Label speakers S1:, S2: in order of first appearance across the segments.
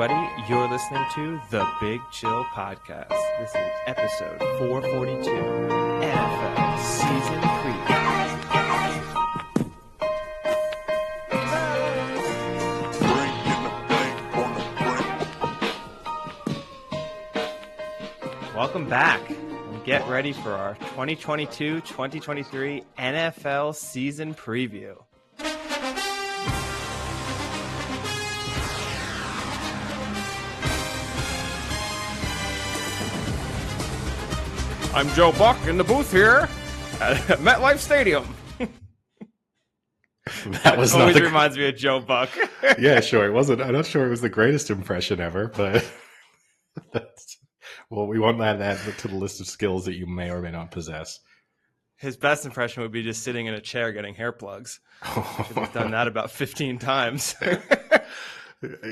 S1: everybody. You're listening to The Big Chill Podcast. This is episode 442, NFL Season Preview. Welcome back. And get ready for our 2022-2023 NFL Season Preview. I'm Joe Buck in the booth here at MetLife Stadium.
S2: That was
S1: always reminds me of Joe Buck.
S2: Yeah, sure. It wasn't. I'm not sure it was the greatest impression ever, but well, we won't add that to the list of skills that you may or may not possess.
S1: His best impression would be just sitting in a chair getting hair plugs. We've done that about 15 times.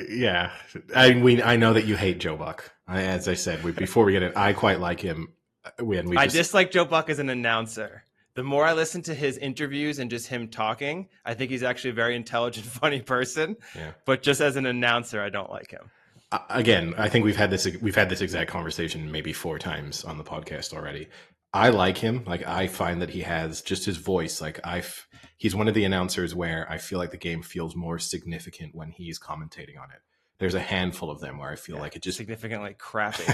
S2: Yeah, I know that you hate Joe Buck. As I said, before we get it, I quite like him. I
S1: dislike Joe Buck as an announcer. The more I listen to his interviews and just him talking, I think he's actually a very intelligent, funny person. Yeah. But just as an announcer, I don't like him.
S2: Again, I think we've had this exact conversation maybe 4 times on the podcast already. I like him. Like, I find that he has just his voice. Like, he's one of the announcers where I feel like the game feels more significant when he's commentating on it. There's a handful of them where I feel like it just
S1: significantly crappy.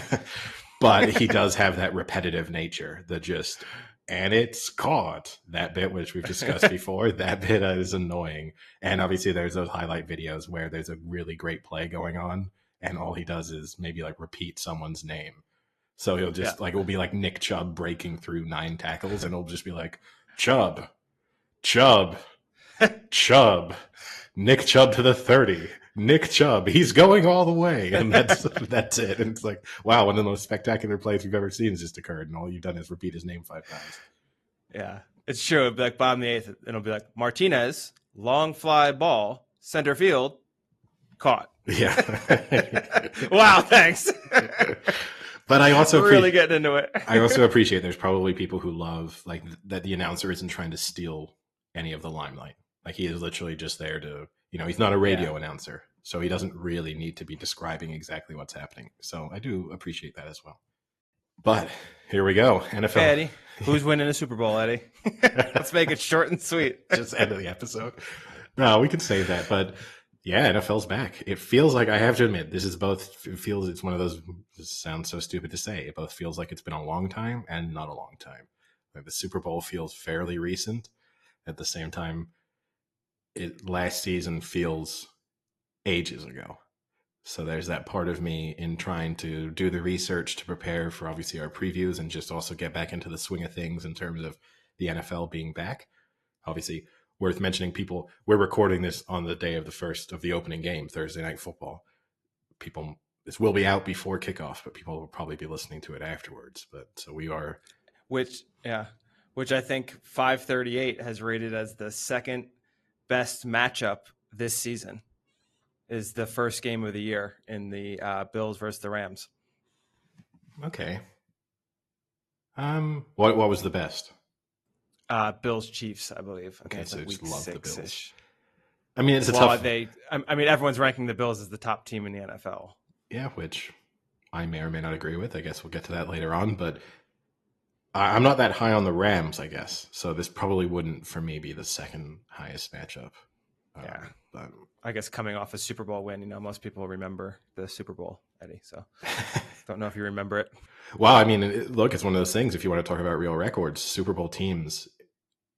S2: But he does have that repetitive nature that just, and it's caught, that bit which we've discussed before. That bit is annoying. And obviously there's those highlight videos where there's a really great play going on and all he does is maybe like repeat someone's name. So he'll just like, it'll be like Nick Chubb breaking through 9 tackles and it'll just be like, Chubb, Nick Chubb to the 30. Nick Chubb, he's going all the way, and that's it. And it's like, wow, one of the most spectacular plays we've ever seen has just occurred, and all you've done is repeat his name 5 times.
S1: Yeah, it's true. It'll be like bottom of the 8th, and it'll be like Martinez, long fly ball, center field, caught.
S2: Yeah.
S1: Wow, thanks.
S2: But I also
S1: really getting into it.
S2: I also appreciate there's probably people who love like that the announcer isn't trying to steal any of the limelight. Like he is literally just there to. He's not a radio announcer, so he doesn't really need to be describing exactly what's happening. So I do appreciate that as well. But here we go. NFL.
S1: Hey, Eddie, who's winning the Super Bowl, Eddie? Let's make it short and sweet.
S2: Just end of the episode. No, we can save that. But yeah, NFL's back. It feels like, I have to admit, it's one of those, this sounds so stupid to say, it both feels like it's been a long time and not a long time. Like the Super Bowl feels fairly recent. At the same time, last season feels ages ago. So there's that part of me in trying to do the research to prepare for obviously our previews and just also get back into the swing of things in terms of the NFL being back. Obviously, worth mentioning, we're recording this on the day of the opening game, Thursday Night Football. This will be out before kickoff, but people will probably be listening to it afterwards. But so we are. Which
S1: I think 538 has rated as the second best matchup this season is the first game of the year in the Bills versus the Rams.
S2: Okay. What was the best?
S1: Bills Chiefs, I believe.
S2: Okay, so
S1: like
S2: week 6-ish.
S1: I mean, it's a tough. Everyone's ranking the Bills as the top team in the NFL.
S2: Yeah, which I may or may not agree with. I guess we'll get to that later on, but I'm not that high on the Rams, I guess. So this probably wouldn't, for me, be the second highest matchup.
S1: Yeah. But I guess coming off a Super Bowl win, most people remember the Super Bowl, Eddie. So don't know if you remember it.
S2: Well, I mean, look, it's one of those things. If you want to talk about real records, Super Bowl teams,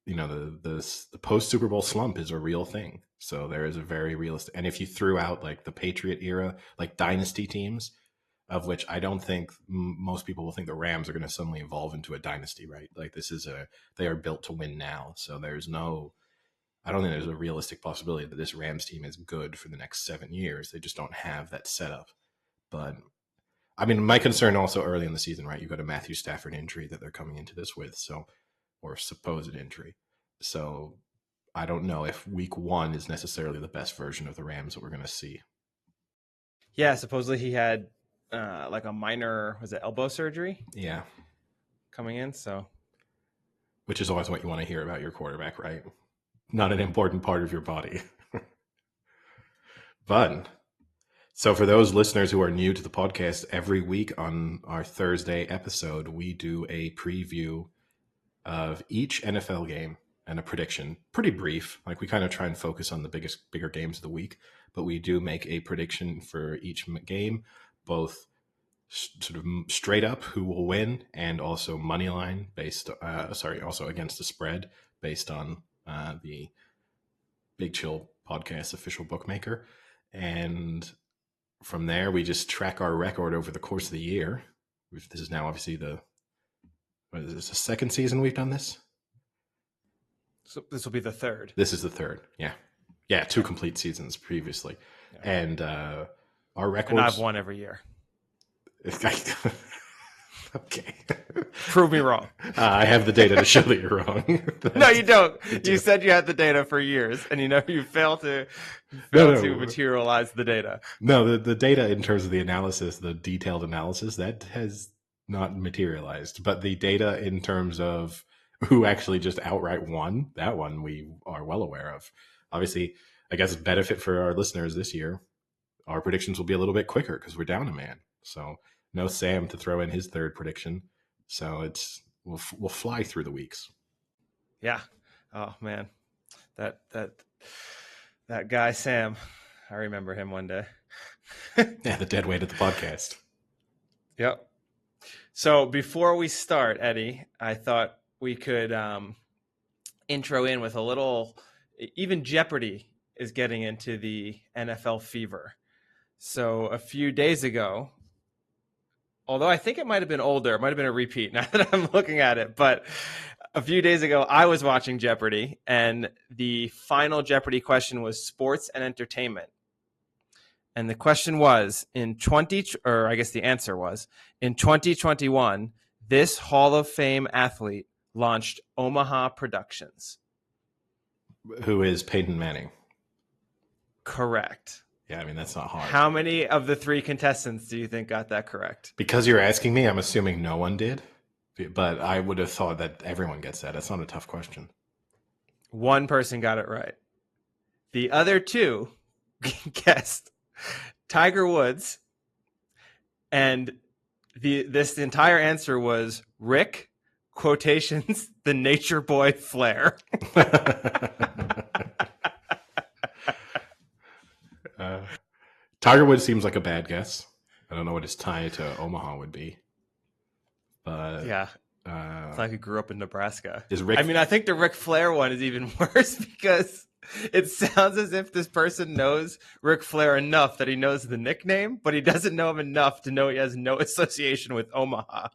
S2: the post-Super Bowl slump is a real thing. So there is a very realistic. And if you threw out like the Patriot era, like dynasty teams, of which I don't think most people will think the Rams are going to suddenly evolve into a dynasty, right? Like they are built to win now. So I don't think there's a realistic possibility that this Rams team is good for the next 7 years. They just don't have that setup. But I mean, my concern also early in the season, right? You've got a Matthew Stafford injury that they're coming into this with, or supposed injury. So I don't know if week 1 is necessarily the best version of the Rams that we're going to see.
S1: Yeah, supposedly he had like a minor, elbow surgery?
S2: Yeah.
S1: Coming in, so.
S2: Which is always what you want to hear about your quarterback, right? Not an important part of your body. But So, for those listeners who are new to the podcast, every week on our Thursday episode, we do a preview of each NFL game and a prediction. Pretty brief. Like, we kind of try and focus on the bigger games of the week, but we do make a prediction for each game, both sort of straight up who will win and also money line based, also against the spread based on the Big Chill podcast official bookmaker. And from there, we just track our record over the course of the year. This is now obviously the second season we've done this.
S1: So this will be the third.
S2: This is the third. Yeah, two complete seasons previously, and our records.
S1: And I've won every year.
S2: Okay.
S1: Prove me wrong.
S2: I have the data to show that you're wrong.
S1: No, you don't. You said you had the data for years, and you failed to materialize the data.
S2: No, the data in terms of the analysis, the detailed analysis, that has not materialized. But the data in terms of who actually just outright won, that one we are well aware of. Obviously, I guess benefit for our listeners this year, our predictions will be a little bit quicker because we're down a man. So no Sam to throw in his third prediction. So we'll fly through the weeks.
S1: Yeah. Oh man, that guy Sam, I remember him one day.
S2: Yeah, the dead weight of the podcast.
S1: Yep. So before we start, Eddie, I thought we could intro in with a little. Even Jeopardy is getting into the NFL fever. So a few days ago, although I think it might have been older, it might have been a repeat now that I'm looking at it, but a few days ago, I was watching Jeopardy, and the final Jeopardy question was sports and entertainment. And the question was, the answer was, in 2021, this Hall of Fame athlete launched Omaha Productions.
S2: Who is Peyton Manning?
S1: Correct.
S2: Yeah, I mean, that's not hard.
S1: How many of the three contestants do you think got that correct?
S2: Because you're asking me, I'm assuming no one did. But I would have thought that everyone gets that. That's not a tough question.
S1: One person got it right. The other two guessed Tiger Woods. And this entire answer was Rick, quotations, the nature boy Flair.
S2: Tiger Woods seems like a bad guess. I don't know what his tie to Omaha would be. But
S1: yeah, it's like he grew up in Nebraska.
S2: I
S1: think the Ric Flair one is even worse because it sounds as if this person knows Ric Flair enough that he knows the nickname, but he doesn't know him enough to know he has no association with Omaha.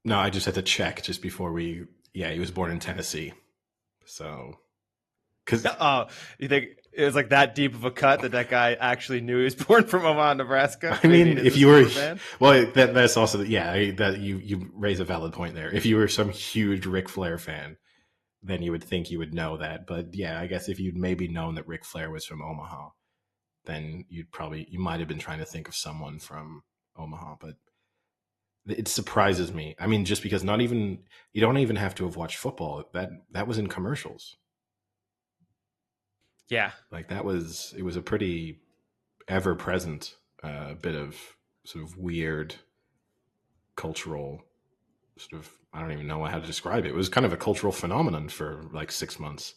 S2: No, I just had to check just before he was born in Tennessee. So,
S1: you think it was like that deep of a cut that guy actually knew he was born from Omaha, Nebraska?
S2: I mean, if you were, that's also, that you raise a valid point there. If you were some huge Ric Flair fan, then you would think you would know that. But yeah, I guess if you'd maybe known that Ric Flair was from Omaha, then you might have been trying to think of someone from Omaha. But it surprises me. I mean, just because you don't even have to have watched football. That was in commercials.
S1: Yeah.
S2: Like it was a pretty ever present bit of sort of weird cultural sort of, I don't even know how to describe it. It was kind of a cultural phenomenon for like 6 months.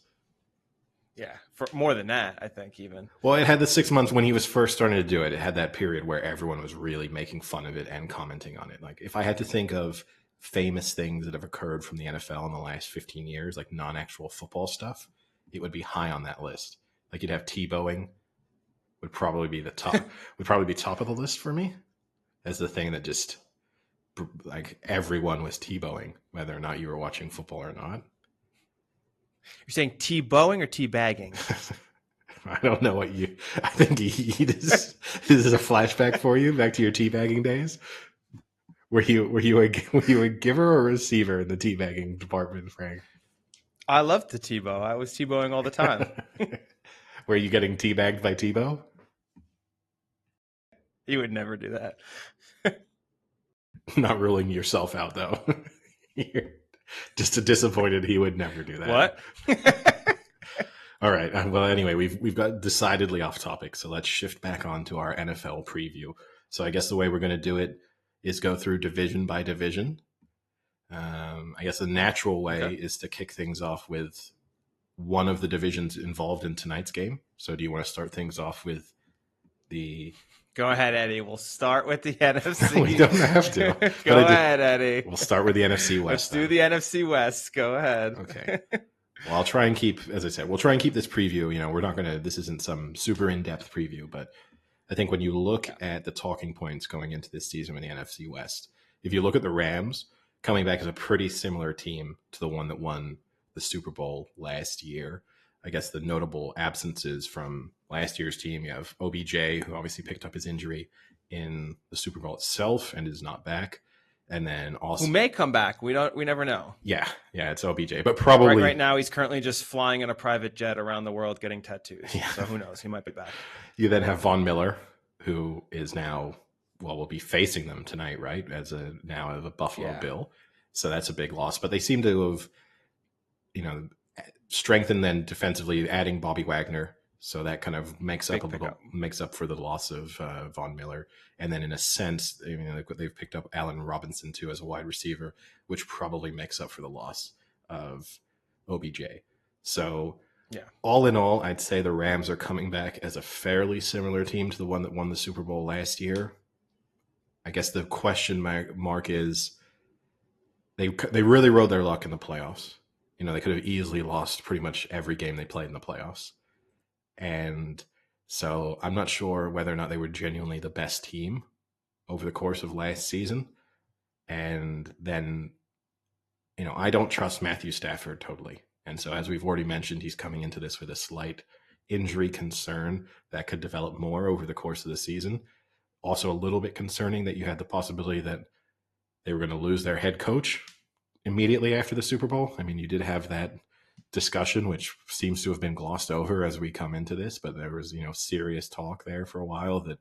S1: Yeah. For more than that, I think even.
S2: Well, it had the 6 months when he was first starting to do it. It had that period where everyone was really making fun of it and commenting on it. Like if I had to think of famous things that have occurred from the NFL in the last 15 years, like non-actual football stuff, it would be high on that list. Like you'd have Tebowing would probably be top of the list for me as the thing that just like everyone was Tebowing, whether or not you were watching football or not.
S1: You're saying T-bowing or T-bagging?
S2: I don't know what I think this is a flashback for you back to your teabagging days. Were you a giver or a receiver in the teabagging department, Frank?
S1: I loved the Tebow. I was Tebowing all the time.
S2: Were you getting teabagged by Tebow?
S1: He would never do that.
S2: Not ruling yourself out, though. You're just disappointed he would never do that.
S1: What?
S2: All right. Well, anyway, we've got decidedly off topic, so let's shift back on to our NFL preview. So I guess the way we're going to do it is go through division by division. I guess the natural way
S1: Okay.
S2: is to kick things off with one of the divisions involved in tonight's game. So do you want to start things off with the?
S1: Go ahead, Eddie. We'll start with the NFC.
S2: We don't have to.
S1: Go ahead, Eddie.
S2: We'll start with the NFC
S1: Let's
S2: West.
S1: do
S2: then.
S1: the NFC West. Go ahead.
S2: Okay. Well, I'll try and keep, as I said, we'll try and keep this preview. We're not going to, this isn't some super in-depth preview, but I think when you look at the talking points going into this season in the NFC West, if you look at the Rams, coming back as a pretty similar team to the one that won the Super Bowl last year. I guess the notable absences from last year's team, you have OBJ, who obviously picked up his injury in the Super Bowl itself and is not back. And then also,
S1: who may come back. We never know.
S2: Yeah, it's OBJ, but probably
S1: right now he's currently just flying in a private jet around the world getting tattoos. Yeah. So who knows? He might be back.
S2: You then have Von Miller, who is now, well, will be facing them tonight, right? As a Buffalo Bill. So that's a big loss. But they seem to have, strengthened then defensively, adding Bobby Wagner. So that kind of makes up for the loss of Von Miller. And then in a sense, they've picked up Allen Robinson too as a wide receiver, which probably makes up for the loss of OBJ. So all in all, I'd say the Rams are coming back as a fairly similar team to the one that won the Super Bowl last year. I guess the question mark is they really rode their luck in the playoffs. They could have easily lost pretty much every game they played in the playoffs. And so I'm not sure whether or not they were genuinely the best team over the course of last season. And then, I don't trust Matthew Stafford totally. And so as we've already mentioned, he's coming into this with a slight injury concern that could develop more over the course of the season. Also a little bit concerning that you had the possibility that they were going to lose their head coach immediately after the Super Bowl. I mean, you did have that discussion, which seems to have been glossed over as we come into this, but there was, serious talk there for a while that,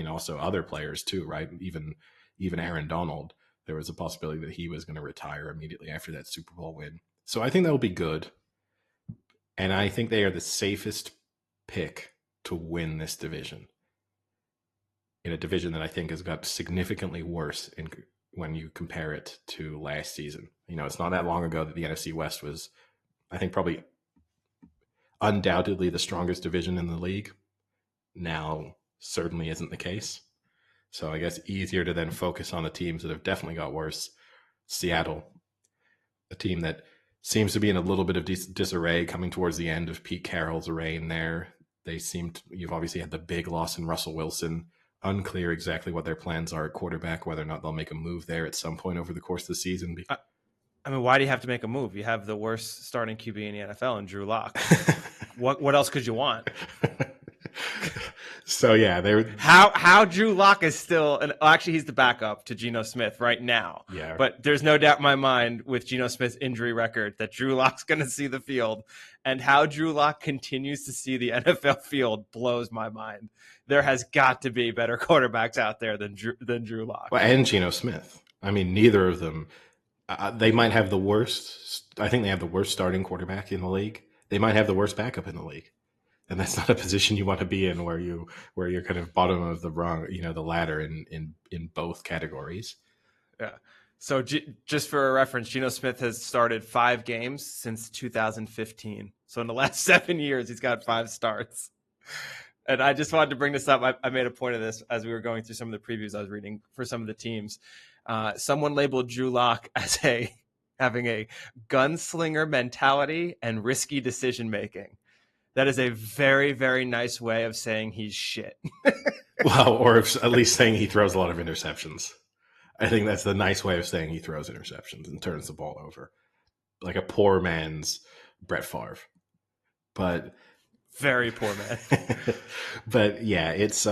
S2: also other players too, right? Even Aaron Donald, there was a possibility that he was going to retire immediately after that Super Bowl win. So I think that'll be good. And I think they are the safest pick to win this division, in a division that I think has got significantly worse when you compare it to last season. It's not that long ago that the NFC West was, I think, probably undoubtedly the strongest division in the league. Now certainly isn't the case. So I guess easier to then focus on the teams that have definitely got worse. Seattle, a team that seems to be in a little bit of disarray coming towards the end of Pete Carroll's reign there. You've obviously had the big loss in Russell Wilson. Unclear exactly what their plans are at quarterback, whether or not they'll make a move there at some point over the course of the season.
S1: Why do you have to make a move? You have the worst starting QB in the NFL in Drew Lock. What else could you want?
S2: So
S1: how Drew Lock is still, actually he's the backup to Geno Smith right now.
S2: Yeah.
S1: But there's no doubt in my mind with Geno Smith's injury record that Drew Lock's going to see the field, and how Drew Lock continues to see the NFL field blows my mind. There has got to be better quarterbacks out there than Drew Lock.
S2: Well, and Geno Smith. Neither of them. They might have the worst. I think they have the worst starting quarterback in the league. They might have the worst backup in the league, and that's not a position you want to be in, where you're kind of bottom of the rung, the ladder in both categories.
S1: Yeah. So just for a reference, Geno Smith has started 5 games since 2015. So in the last 7 years, he's got 5 starts. And I just wanted to bring this up. I made a point of this as we were going through some of the previews I was reading for some of the teams. Someone labeled Drew Lock as having a gunslinger mentality and risky decision making. That is a very, very nice way of saying he's shit.
S2: Well, or at least saying he throws a lot of interceptions. I think that's the nice way of saying he throws interceptions and turns the ball over. Like a poor man's Brett Favre. But
S1: very poor man.
S2: But yeah, it's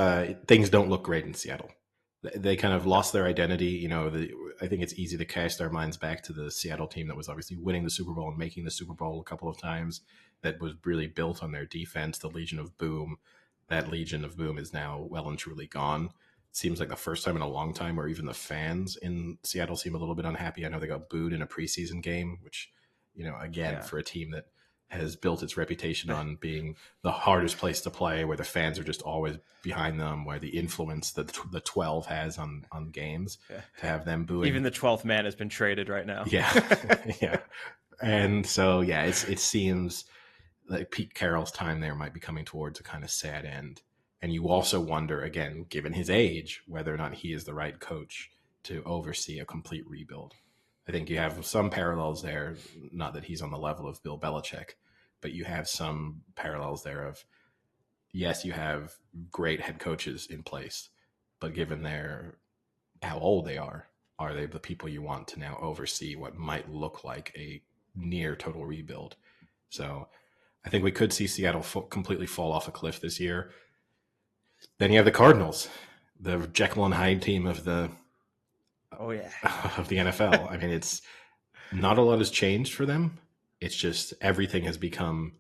S2: things don't look great in Seattle. They kind of lost their identity. I think it's easy to cast our minds back to the Seattle team that was obviously winning the Super Bowl and making the Super Bowl a couple of times. That was really built on their defense, the Legion of Boom. That Legion of Boom is now well and truly gone. It seems like the first time in a long time where even the fans in Seattle seem a little bit unhappy. I know they got booed in a preseason game, which, for a team that has built its reputation on being the hardest place to play, where the fans are just always behind them, where the influence that the 12 has on games,
S1: Yeah.
S2: to have them booing.
S1: Even the 12th man has been traded right now.
S2: Yeah. Yeah. And so, yeah, it seems like Pete Carroll's time there might be coming towards a kind of sad end. And you also wonder, again, given his age, whether or not he is the right coach to oversee a complete rebuild. I think you have some parallels there, not that he's on the level of Bill Belichick, but you have some parallels there of, yes, you have great head coaches in place, but given how old they are they the people you want to now oversee what might look like a near total rebuild? So I think we could see Seattle completely fall off a cliff this year. Then you have the Cardinals, the Jekyll and Hyde team of the
S1: Oh yeah,
S2: of the NFL. I mean, it's not a lot has changed for them. It's just everything has become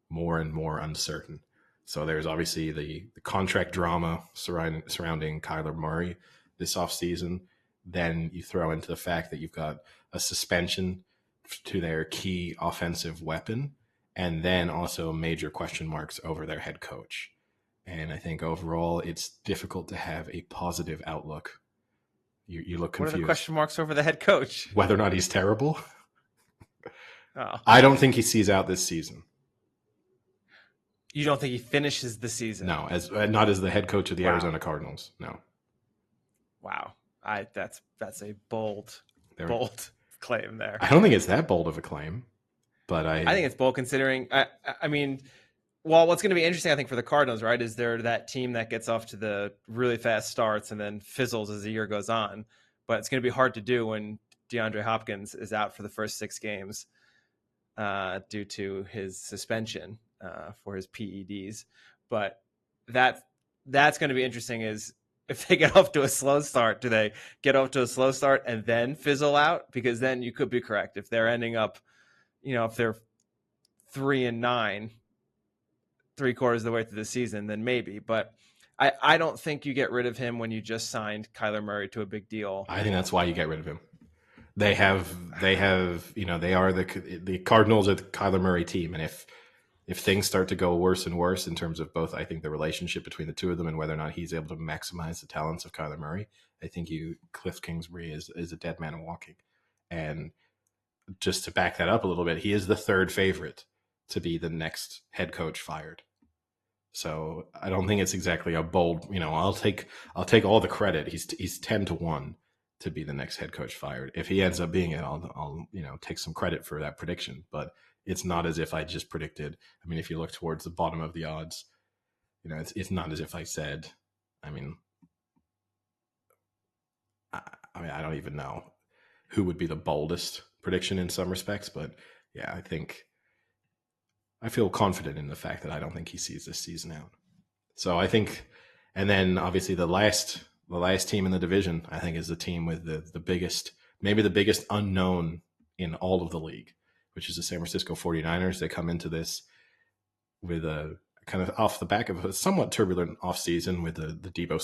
S2: more and more uncertain. So there's obviously the contract drama surrounding Kyler Murray this offseason. Then you throw into the fact that you've got a suspension to their key offensive weapon, and then also major question marks over their head coach. And I think overall, it's difficult to have a positive outlook. You look confused.
S1: What are the question marks over the head coach?
S2: Whether or not he's terrible?
S1: Oh.
S2: I don't think he sees out this season.
S1: You don't think he finishes the season?
S2: No, not as the head coach of the
S1: Wow.
S2: Arizona Cardinals. No.
S1: Wow, that's a bold claim there.
S2: I don't think it's that bold of a claim, but I
S1: think it's bold considering. I mean, well, what's going to be interesting, I think, for the Cardinals, right, is they're that team that gets off to the really fast starts and then fizzles as the year goes on. But it's going to be hard to do when DeAndre Hopkins is out for the first 6 games due to his suspension for his PEDs. But that's going to be interesting. Is if they get off to a slow start, do they get off to a slow start and then fizzle out? Because then you could be correct if they're ending up, if they're 3-9. 3/4 of the way through the season, then maybe. But I don't think you get rid of him when you just signed Kyler Murray to a big deal.
S2: I think that's why you get rid of him. They are the Cardinals are the Kyler Murray team, and if things start to go worse and worse in terms of both, I think the relationship between the two of them and whether or not he's able to maximize the talents of Kyler Murray, I think Cliff Kingsbury is a dead man walking. And just to back that up a little bit, he is the third favorite to be the next head coach fired. So I don't think it's exactly a bold, I'll take all the credit. He's 10-1 to be the next head coach fired. If he ends up being it, I'll take some credit for that prediction, but it's not as if I just predicted. I mean, if you look towards the bottom of the odds, it's not as if I said, I don't even know who would be the boldest prediction in some respects, but yeah, I feel confident in the fact that I don't think he sees this season out. So I think, and then obviously the last team in the division, I think, is the team with the biggest, maybe the biggest unknown in all of the league, which is the San Francisco 49ers. They come into this with a kind of off the back of a somewhat turbulent offseason with the Deebo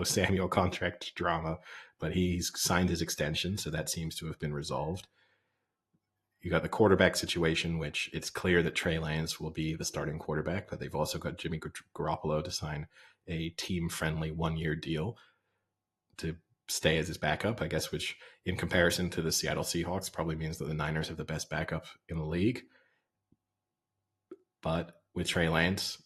S2: Samuel contract drama, but he's signed his extension, so that seems to have been resolved. You got the quarterback situation, which it's clear that Trey Lance will be the starting quarterback, but they've also got Jimmy Garoppolo to sign a team-friendly 1-year deal to stay as his backup, I guess, which in comparison to the Seattle Seahawks probably means that the Niners have the best backup in the league. But with Trey Lance...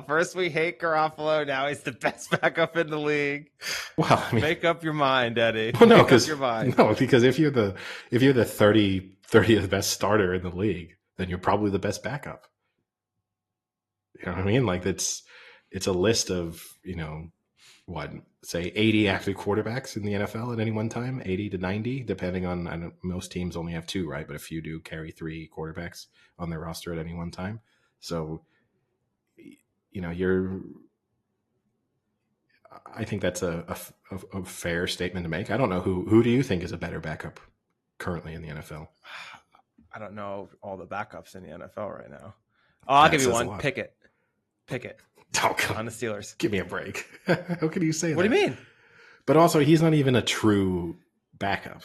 S1: First we hate Garoppolo, now he's the best backup in the league.
S2: Well,
S1: make up your mind, Eddie.
S2: Well, no,
S1: because
S2: if you're the 30th best starter in the league, then you're probably the best backup. You know what I mean? Like it's a list of, say 80 active quarterbacks in the NFL at any one time, 80 to 90, depending on, I know most teams only have 2, right? But a few do carry 3 quarterbacks on their roster at any one time. So, I think that's a fair statement to make. I don't know who do you think is a better backup currently in the NFL?
S1: I don't know all the backups in the NFL right now. I'll give you one. Pickett.
S2: Oh,
S1: on the Steelers.
S2: Give me a break. How can you say that?
S1: What do you mean?
S2: But also, he's not even a true backup.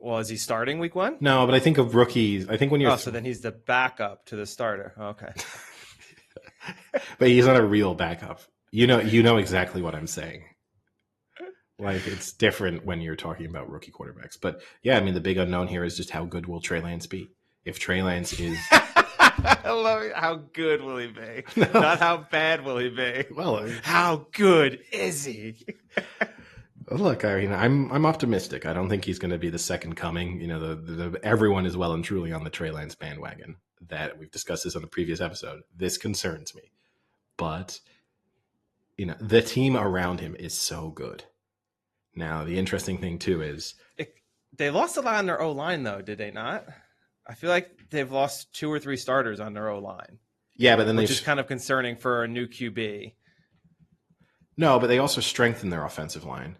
S1: Well, is he starting week 1?
S2: No, but I think of rookies. I think when you're,
S1: Oh, so then he's the backup to the starter. Okay.
S2: but he's not a real backup. You know exactly what I'm saying. Like, it's different when you're talking about rookie quarterbacks. But yeah, I mean, the big unknown here is just how good will Trey Lance be? If Trey Lance is
S1: I love it. How good will he be?
S2: no,
S1: Not how bad will he be.
S2: well,
S1: How good is he?
S2: look, I mean, I'm optimistic. I don't think he's going to be the second coming. Everyone is well and truly on the Trey Lance bandwagon. That we've discussed this on the previous episode. This concerns me, but the team around him is so good. Now, the interesting thing too is
S1: they lost a lot on their O-line, though, did they not? I feel like they've lost 2 or 3 starters on their O-line.
S2: Yeah, but then
S1: which is kind of concerning for a new QB.
S2: No, but they also strengthened their offensive line.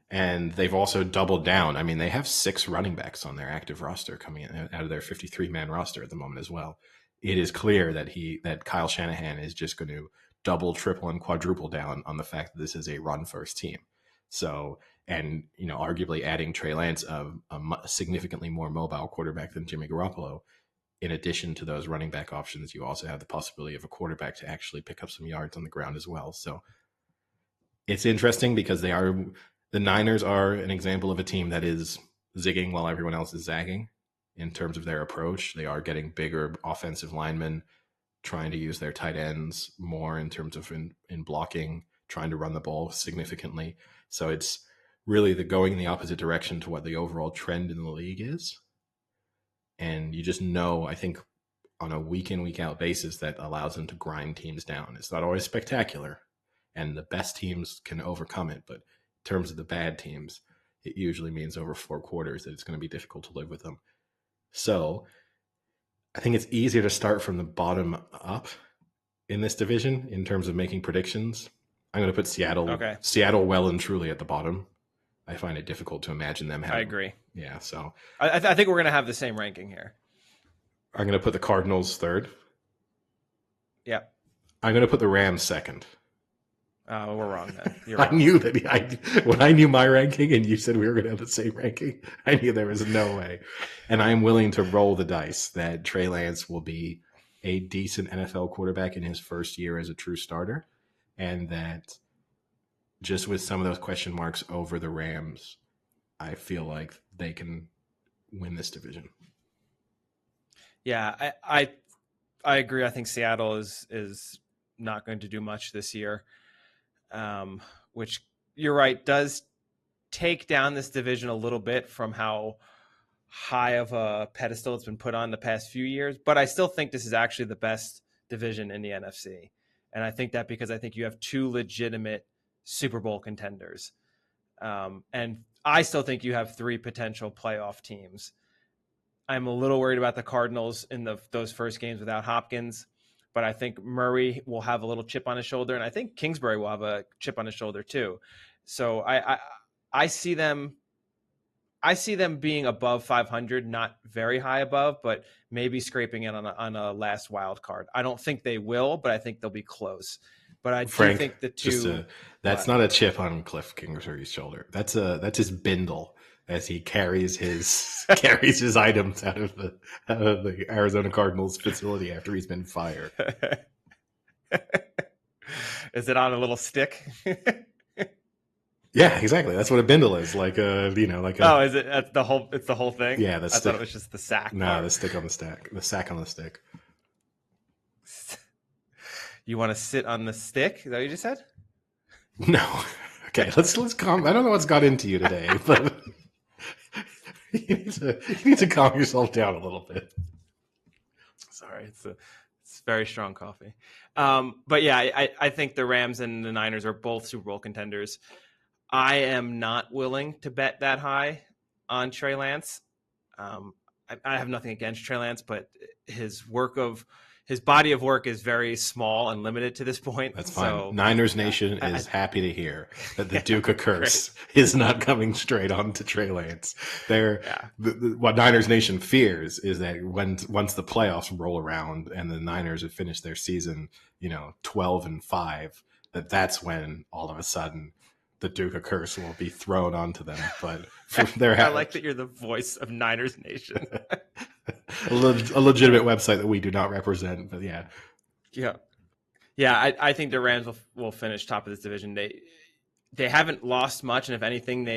S2: And they've also doubled down. I mean, they have 6 running backs on their active roster coming in, out of their 53-man roster at the moment as well. It is clear that Kyle Shanahan is just going to double, triple, and quadruple down on the fact that this is a run-first team. So, and arguably adding Trey Lance, a significantly more mobile quarterback than Jimmy Garoppolo, in addition to those running back options, you also have the possibility of a quarterback to actually pick up some yards on the ground as well. So it's interesting because the Niners are an example of a team that is zigging while everyone else is zagging in terms of their approach. They are getting bigger offensive linemen, trying to use their tight ends more in terms of in blocking, trying to run the ball significantly. So it's really going in the opposite direction to what the overall trend in the league is. And you just know, I think, on a week in, week out basis that allows them to grind teams down. It's not always spectacular, and the best teams can overcome it. But in terms of the bad teams, it usually means over 4 quarters that it's going to be difficult to live with them. So I think it's easier to start from the bottom up in this division in terms of making predictions. I'm going to put Seattle well and truly at the bottom. I find it difficult to imagine them having.
S1: I agree.
S2: Yeah, so
S1: I think we're going to have the same ranking here.
S2: I'm going to put the Cardinals third.
S1: Yeah.
S2: I'm going to put the Rams second.
S1: We're wrong then. You're wrong.
S2: I knew that when I knew my ranking and you said we were going to have the same ranking, I knew there was no way. And I'm willing to roll the dice that Trey Lance will be a decent NFL quarterback in his first year as a true starter, and that just with some of those question marks over the Rams, I feel like they can win this division.
S1: Yeah, I agree. I think Seattle is not going to do much this year, which you're right, does take down this division a little bit from how high of a pedestal it's been put on the past few years. But I still think this is actually the best division in the NFC. And I think that because I think you have 2 legitimate Super Bowl contenders. And I still think you have 3 potential playoff teams. I'm a little worried about the Cardinals in those first games without Hopkins, but I think Murray will have a little chip on his shoulder, and I think Kingsbury will have a chip on his shoulder too. So I see them being above 500, not very high above, but maybe scraping in on a last wild card. I don't think they will, but I think they'll be close. But I do think the two.
S2: That's not a chip on Cliff Kingsbury's shoulder. That's his bindle as he carries his items out of the Arizona Cardinals facility after he's been fired.
S1: Is it on a little stick?
S2: Yeah, exactly. That's what a bindle is. Like a.
S1: Oh, is it? That's the whole. It's the whole thing.
S2: Yeah,
S1: I thought it was just the sack.
S2: No, the stick on the stack. The sack on the stick.
S1: You want to sit on the stick? Is that what you just said?
S2: No. Okay, let's calm. I don't know what's got into you today, but you need to calm yourself down a little bit.
S1: Sorry, it's very strong coffee. But yeah, I think the Rams and the Niners are both Super Bowl contenders. I am not willing to bet that high on Trey Lance. I have nothing against Trey Lance, but his body of work is very small and limited to this point.
S2: That's fine. So, Niners Nation is happy to hear that the Duke of Curse is not coming straight on to Trey Lance. What Niners Nation fears is that once the playoffs roll around and the Niners have finished their season, 12-5, that's when all of a sudden the Duca curse will be thrown onto them. But there,
S1: I like that you're the voice of Niners Nation.
S2: a legitimate website that we do not represent. But yeah,
S1: yeah. I think the Rams will finish top of this division. They haven't lost much, and if anything,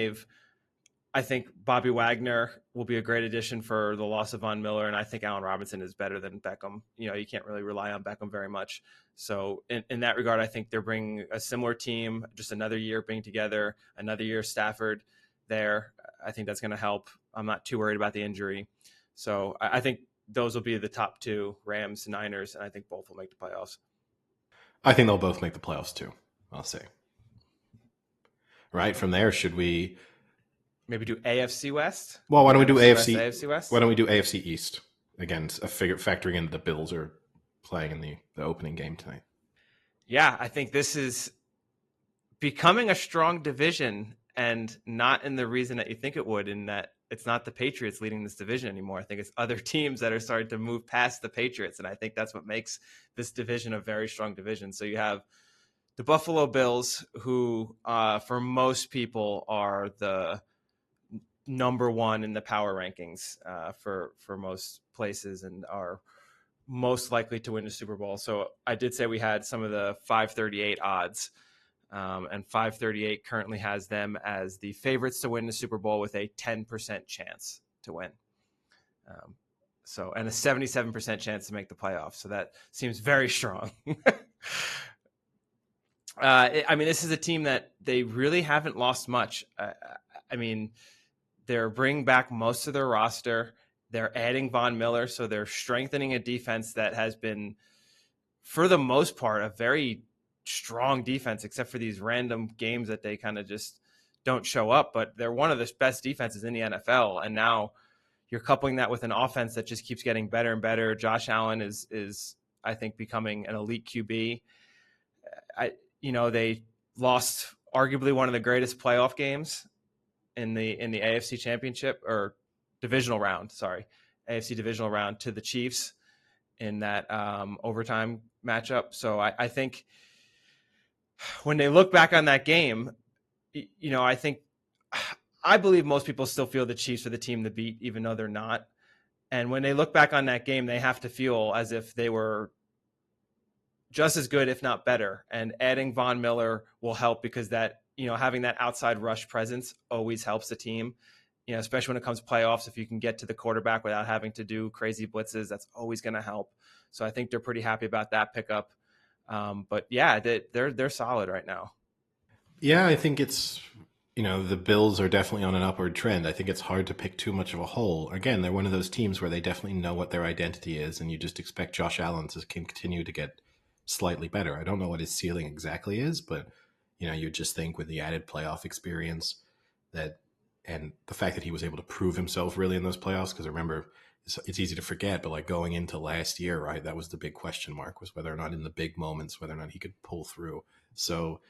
S1: I think Bobby Wagner will be a great addition for the loss of Von Miller, and I think Allen Robinson is better than Beckham. You can't really rely on Beckham very much. So in that regard, I think they're bringing a similar team, just another year being together, another year Stafford there. I think that's going to help. I'm not too worried about the injury. So I think those will be the top two, Rams, Niners, and I think both will make the playoffs.
S2: I think they'll both make the playoffs too. I'll say. Right from there, should we
S1: maybe do AFC West?
S2: Well, why don't we do
S1: AFC West?
S2: Why don't we do AFC East? Again, factoring in the Bills are playing in the opening game tonight.
S1: Yeah, I think this is becoming a strong division, and not in the reason that you think it would, in that it's not the Patriots leading this division anymore. I think it's other teams that are starting to move past the Patriots, and I think that's what makes this division a very strong division. So you have the Buffalo Bills, who for most people are the number one in the power rankings for most places and are most likely to win the Super Bowl. So I did say we had some of the 538 odds, and 538 currently has them as the favorites to win the Super Bowl with a 10% chance to win. And a 77% chance to make the playoffs. So that seems very strong. This is a team that they really haven't lost much. They're bringing back most of their roster. They're adding Von Miller, so they're strengthening a defense that has been, for the most part, a very strong defense, except for these random games that they kind of just don't show up. But they're one of the best defenses in the NFL, and now you're coupling that with an offense that just keeps getting better and better. Josh Allen is I think, becoming an elite QB. They lost arguably one of the greatest playoff games in the AFC Championship or divisional round, AFC divisional round to the Chiefs in that overtime matchup. So I think when they look back on that game, I believe most people still feel the Chiefs are the team to beat, even though they're not. And when they look back on that game, they have to feel as if they were just as good, if not better. And adding Von Miller will help because that, having that outside rush presence always helps the team, especially when it comes to playoffs. If you can get to the quarterback without having to do crazy blitzes, that's always going to help. So I think they're pretty happy about that pickup. But yeah, they're solid right now.
S2: Yeah, I think it's, the Bills are definitely on an upward trend. I think it's hard to pick too much of a hole. Again, they're one of those teams where they definitely know what their identity is, and you just expect Josh Allen to continue to get slightly better. I don't know what his ceiling exactly is, but, you just think with the added playoff experience and the fact that he was able to prove himself really in those playoffs, because remember, it's easy to forget, but like going into last year, right, that was the big question mark, was whether or not in the big moments, whether or not he could pull through. So,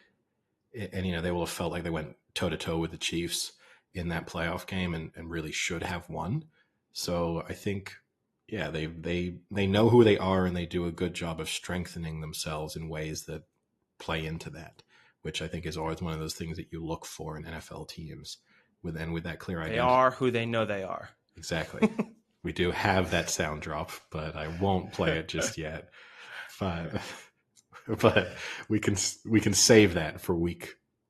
S2: and they will have felt like they went toe-to-toe with the Chiefs in that playoff game and really should have won. So I think, yeah, they know who they are, and they do a good job of strengthening themselves in ways that play into that, which I think is always one of those things that you look for in NFL teams with that clear identity.
S1: They are who they know they are.
S2: Exactly. We do have that sound drop, but I won't play it just yet. But we can save that for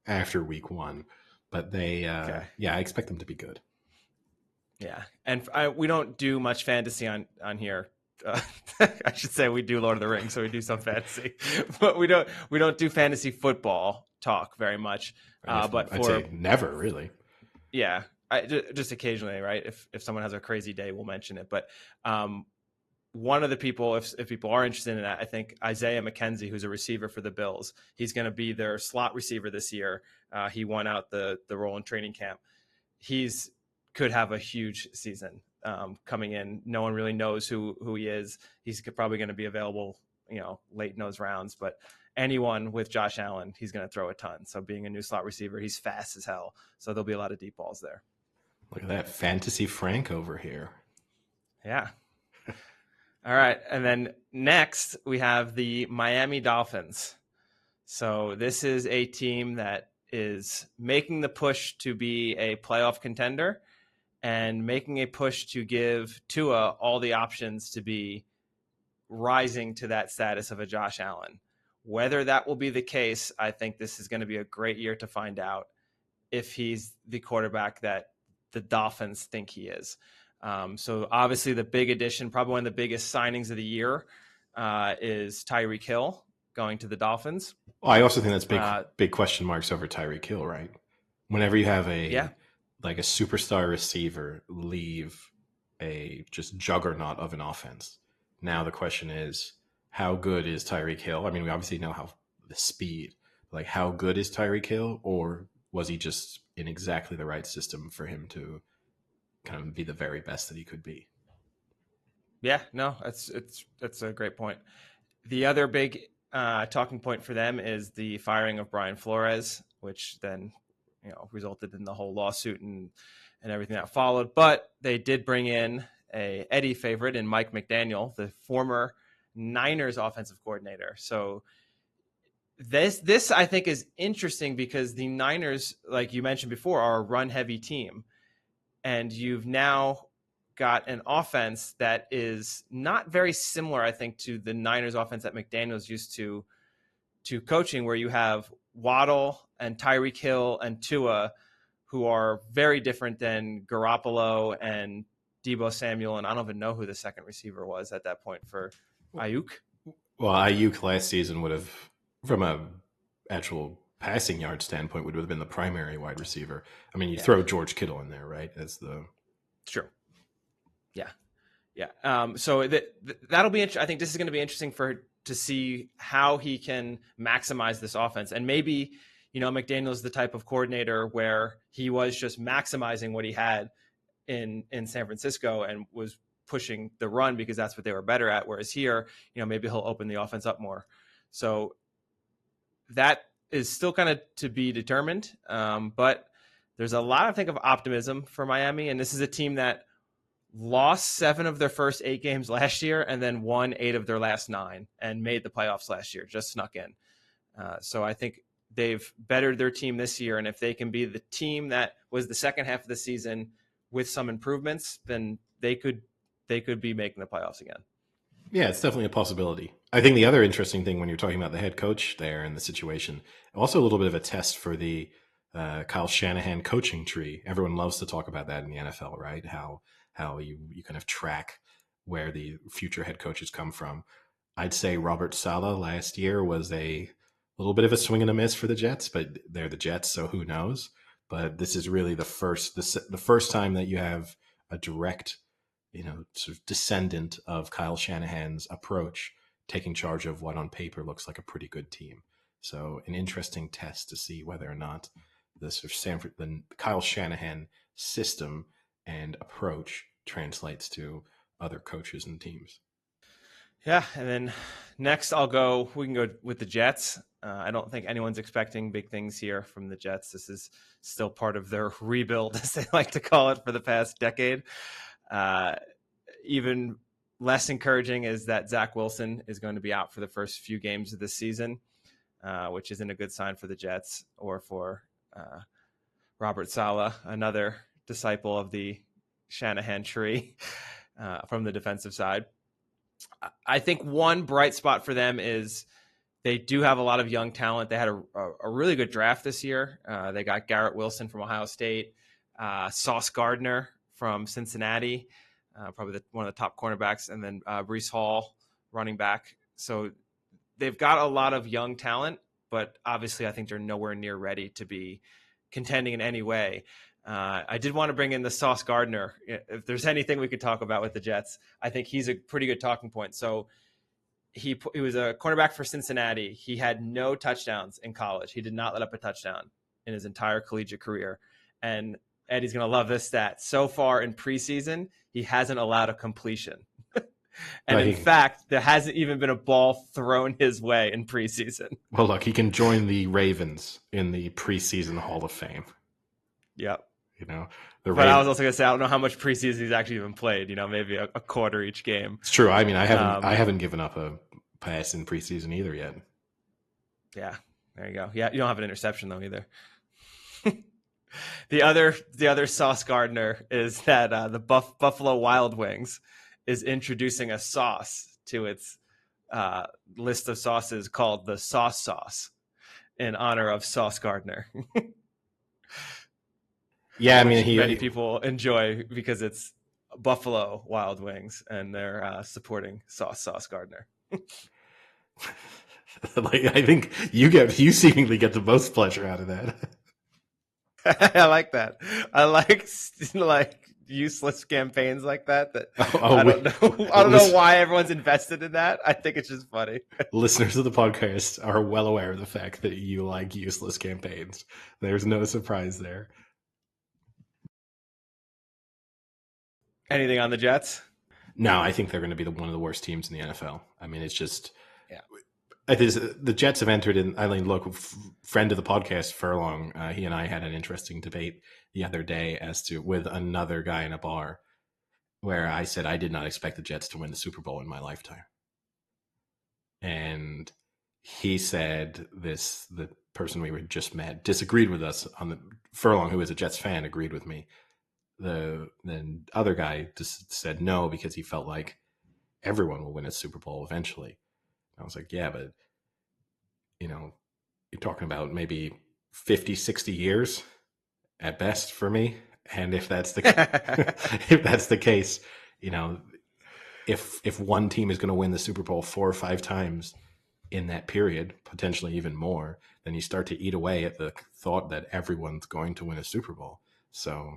S2: after week one. But they, okay. Yeah, I expect them to be good.
S1: Yeah, and we don't do much fantasy on here. I should say we do Lord of the Rings, so we do some fantasy, but we don't do fantasy football talk very much. But
S2: I'd say never really.
S1: Yeah, just occasionally, right? If someone has a crazy day, we'll mention it. But one of the people, if people are interested in that, I think Isaiah McKenzie, who's a receiver for the Bills, he's going to be their slot receiver this year. He won out the role in training camp. Could have a huge season coming in. No one really knows who he is. He's probably going to be available, late in those rounds. But anyone with Josh Allen, he's going to throw a ton. So being a new slot receiver, he's fast as hell. So there'll be a lot of deep balls there.
S2: Look at that fantasy Frank over here.
S1: Yeah. All right. And then next we have the Miami Dolphins. So this is a team that is making the push to be a playoff contender and making a push to give Tua all the options to be rising to that status of a Josh Allen. Whether that will be the case, I think this is going to be a great year to find out if he's the quarterback that the Dolphins think he is. So obviously the big addition, probably one of the biggest signings of the year, is Tyreek Hill going to the Dolphins.
S2: Well, I also think that's big question marks over Tyreek Hill, right? Whenever you have
S1: Yeah.
S2: a superstar receiver leave a just juggernaut of an offense, now the question is, how good is Tyreek Hill? I mean, we obviously know how the speed, like how good is Tyreek Hill, or was he just in exactly the right system for him to kind of be the very best that he could be?
S1: Yeah, no, that's a great point. The other big talking point for them is the firing of Brian Flores, which then resulted in the whole lawsuit and everything that followed. But they did bring in a Eddie favorite in Mike McDaniel, the former Niners offensive coordinator. So this I think is interesting because the Niners, like you mentioned before, are a run heavy team, and you've now got an offense that is not very similar, I think, to the Niners offense that McDaniel's used to coaching, where you have Waddle and Tyreek Hill and Tua, who are very different than Garoppolo and Deebo Samuel, and I don't even know who the second receiver was at that point for Ayuk.
S2: Well, Ayuk last season would have, from a actual passing yard standpoint, would have been the primary wide receiver. I mean, you throw George Kittle in there, right? As the
S1: True. Yeah. So that'll be interesting. I think this is going to be interesting to see how he can maximize this offense. And maybe, McDaniel's the type of coordinator where he was just maximizing what he had in San Francisco and was pushing the run because that's what they were better at. Whereas here, maybe he'll open the offense up more. So that is still kind of to be determined. But there's a lot, I think, of optimism for Miami. And this is a team that lost 7 of their first 8 games last year and then won 8 of their last 9 and made the playoffs last year, just snuck in. So I think they've bettered their team this year. And if they can be the team that was the second half of the season with some improvements, then they could be making the playoffs again.
S2: Yeah, it's definitely a possibility. I think the other interesting thing when you're talking about the head coach there and the situation, also a little bit of a test for the Kyle Shanahan coaching tree. Everyone loves to talk about that in the NFL, right? How you kind of track where the future head coaches come from. I'd say Robert Saleh last year was a little bit of a swing and a miss for the Jets, but they're the Jets, so who knows? But this is really the first time that you have a direct, sort of descendant of Kyle Shanahan's approach taking charge of what on paper looks like a pretty good team. So an interesting test to see whether or not the sort of the Kyle Shanahan system and approach translates to other coaches and teams.
S1: Yeah, and then next we can go with the Jets. I don't think anyone's expecting big things here from the Jets. This is still part of their rebuild, as they like to call it, for the past decade. Even less encouraging is that Zach Wilson is going to be out for the first few games of this season, which isn't a good sign for the Jets or for Robert Saleh, another disciple of the Shanahan tree from the defensive side. I think one bright spot for them is they do have a lot of young talent. They had a really good draft this year. They got Garrett Wilson from Ohio State, Sauce Gardner from Cincinnati, probably one of the top cornerbacks, and then Breece Hall, running back. So they've got a lot of young talent, but obviously I think they're nowhere near ready to be contending in any way. I did want to bring in the Sauce Gardner. If there's anything we could talk about with the Jets, I think he's a pretty good talking point. So he was a cornerback for Cincinnati. He had no touchdowns in college. He did not let up a touchdown in his entire collegiate career. And Eddie's going to love this stat. So far in preseason, he hasn't allowed a completion. And in fact, there hasn't even been a ball thrown his way in preseason.
S2: Well, look, he can join the Ravens in the preseason Hall of Fame.
S1: Yep.
S2: But
S1: I was also going to say, I don't know how much preseason he's actually even played. Maybe a quarter each game.
S2: It's true. I mean, I haven't given up a pass in preseason either yet.
S1: Yeah, there you go. Yeah, you don't have an interception though either. The other Sauce Gardner is that the Buffalo Wild Wings is introducing a sauce to its list of sauces called the Sauce Sauce in honor of Sauce Gardner,
S2: Yeah, I mean
S1: which many
S2: he
S1: people enjoy because it's Buffalo Wild Wings and they're supporting Sauce Gardner.
S2: like I think you seemingly get the most pleasure out of that.
S1: I like that. I like useless campaigns like that. That
S2: Oh,
S1: I don't know. I don't know why everyone's invested in that. I think it's just funny.
S2: Listeners of the podcast are well aware of the fact that you like useless campaigns. There's no surprise there.
S1: Anything on the Jets?
S2: No, I think they're going to be one of the worst teams in the NFL. I mean, it's just
S1: Yeah.
S2: the Jets have entered in. I mean, look, friend of the podcast, Furlong, he and I had an interesting debate the other day as to with another guy in a bar where I said I did not expect the Jets to win the Super Bowl in my lifetime. And he said the person we were just met disagreed with us on the Furlong, who is a Jets fan, agreed with me. The other guy just said no because he felt like everyone will win a Super Bowl eventually. I was like, yeah, but you're talking about maybe 50, 60 years at best for me. And if that's the if that's the case, if one team is going to win the Super Bowl 4 or 5 times in that period, potentially even more, then you start to eat away at the thought that everyone's going to win a Super Bowl. So,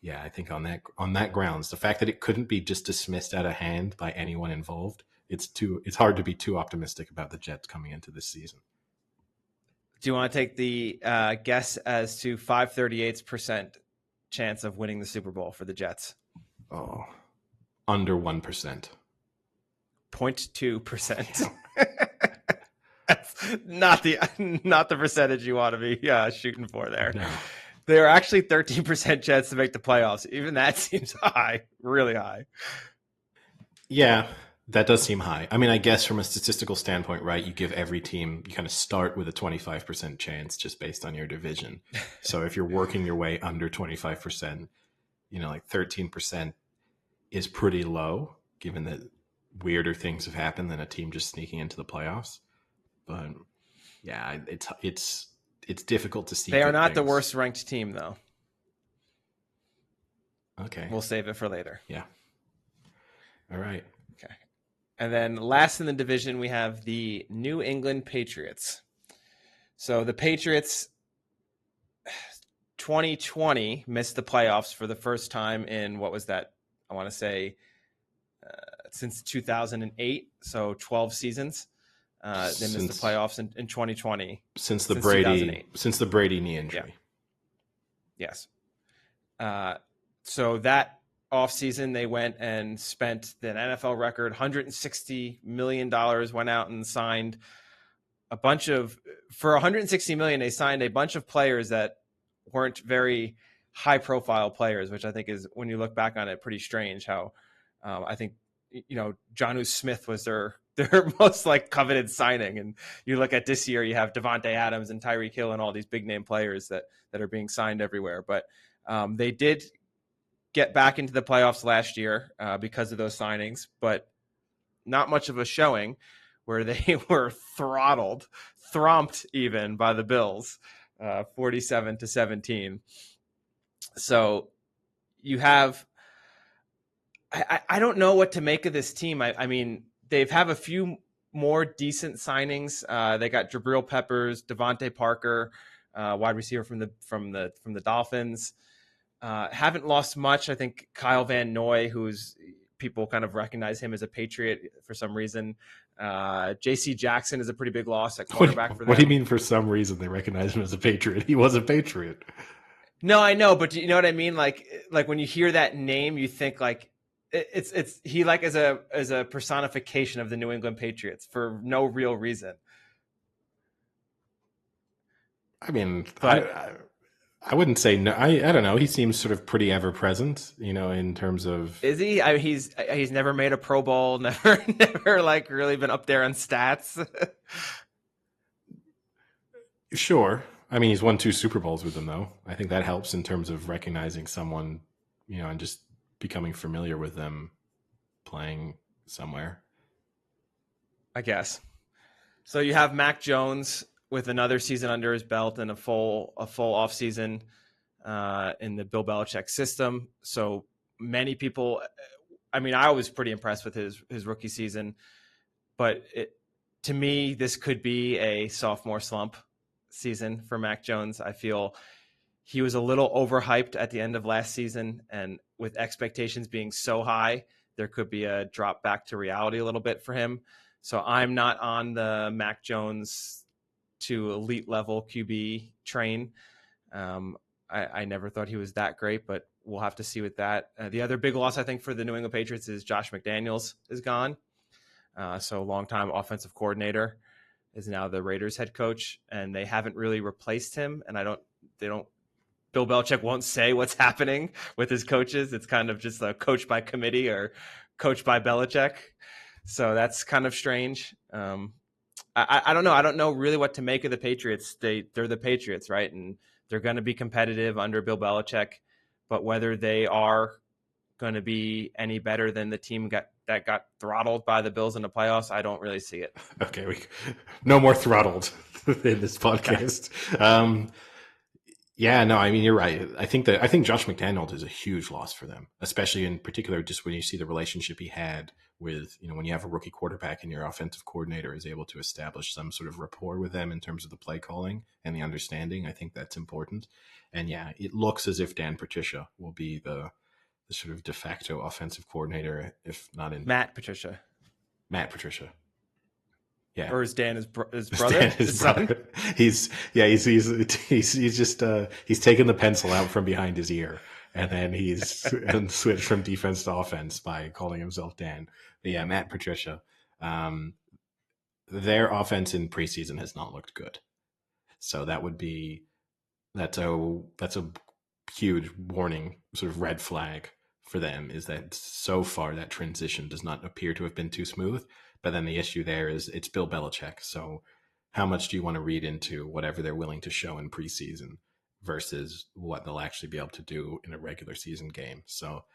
S2: yeah, I think on that grounds, the fact that it couldn't be just dismissed out of hand by anyone involved, it's hard to be too optimistic about the Jets coming into this season.
S1: Do you want to take the guess as to 538% chance of winning the Super Bowl for the Jets?
S2: Oh, under 1%.
S1: 0.2%. That's not the percentage you want to be shooting for there.
S2: No.
S1: There are actually 13% chance to make the playoffs. Even that seems high, really high.
S2: Yeah, that does seem high. I mean, I guess from a statistical standpoint, right, you give every team, you kind of start with a 25% chance just based on your division. So if you're working your way under 25%, like 13% is pretty low, given that weirder things have happened than a team just sneaking into the playoffs. But yeah, it's difficult to see.
S1: They are not the worst ranked team, though.
S2: Okay.
S1: We'll save it for later.
S2: Yeah. All right.
S1: Okay. And then last in the division, we have the New England Patriots. So the Patriots 2020 missed the playoffs for the first time in, what was that? I want to say since 2008. So 12 seasons. They missed the playoffs in 2020.
S2: Since the Brady knee injury.
S1: Yeah. Yes. So that offseason, they went and spent the NFL record $160 million, went out and signed for $160 million, they signed a bunch of players that weren't very high profile players, which I think is, when you look back on it, pretty strange how I think, Jonnu Smith was their most coveted signing. And you look at this year, you have Devontae Adams and Tyreek Hill and all these big name players that are being signed everywhere. But they did get back into the playoffs last year because of those signings, but not much of a showing, where they were thromped even by the Bills, 47-17. So you have, I don't know what to make of this team. I mean, they've have a few more decent signings. They got Jabril Peppers, Devontae Parker, wide receiver from the Dolphins. Haven't lost much. I think Kyle Van Noy, who's people kind of recognize him as a Patriot for some reason. J.C. Jackson is a pretty big loss at quarterback for them.
S2: What do you mean for some reason they recognize him as a Patriot? He was a Patriot.
S1: No, I know, but you know what I mean? Like when you hear that name, you think it's he as a personification of the New England Patriots for no real reason.
S2: I mean, I wouldn't say no. I don't know. He seems sort of pretty ever present, in terms of.
S1: Is he? I mean, he's never made a Pro Bowl, never really been up there on stats.
S2: Sure. I mean, he's won 2 Super Bowls with them, though. I think that helps in terms of recognizing someone, and just becoming familiar with them playing somewhere.
S1: I guess. So you have Mac Jones with another season under his belt and a full off season in the Bill Belichick system. So many people, I mean, I was pretty impressed with his rookie season, but to me, this could be a sophomore slump season for Mac Jones. I feel he was a little overhyped at the end of last season, and with expectations being so high, there could be a drop back to reality a little bit for him. So I'm not on the Mac Jones to elite level QB train. I never thought he was that great, but we'll have to see with that. The other big loss, I think, for the New England Patriots is Josh McDaniels is gone. So longtime offensive coordinator is now the Raiders head coach, and they haven't really replaced him. And they don't, Bill Belichick won't say what's happening with his coaches. It's kind of just a coach by committee or coach by Belichick. So that's kind of strange. I don't know. I don't know really what to make of the Patriots. They're the Patriots, right? And they're going to be competitive under Bill Belichick, but whether they are going to be any better than the team that got throttled by the Bills in the playoffs, I don't really see it.
S2: Okay, no more throttled in this
S1: Okay.
S2: podcast. Yeah, no, I mean, you're right. I think Josh McDaniels is a huge loss for them, especially in particular, just when you see the relationship he had with, when you have a rookie quarterback and your offensive coordinator is able to establish some sort of rapport with them in terms of the play calling and the understanding. I think that's important. And yeah, it looks as if Dan Patricia will be the sort of de facto offensive coordinator, if not in
S1: Matt Patricia.
S2: Matt Patricia. Yeah,
S1: Or is Dan his brother,
S2: his
S1: his son?
S2: brother. He's just he's taken the pencil out from behind his ear, and then he's and switched from defense to offense by calling himself Dan. But yeah, Matt Patricia. Um, their offense in preseason has not looked good, so that's a huge warning, sort of red flag for them, is that so far that transition does not appear to have been too smooth. But then the issue there is it's Bill Belichick. So how much do you want to read into whatever they're willing to show in preseason versus what they'll actually be able to do in a regular season game? So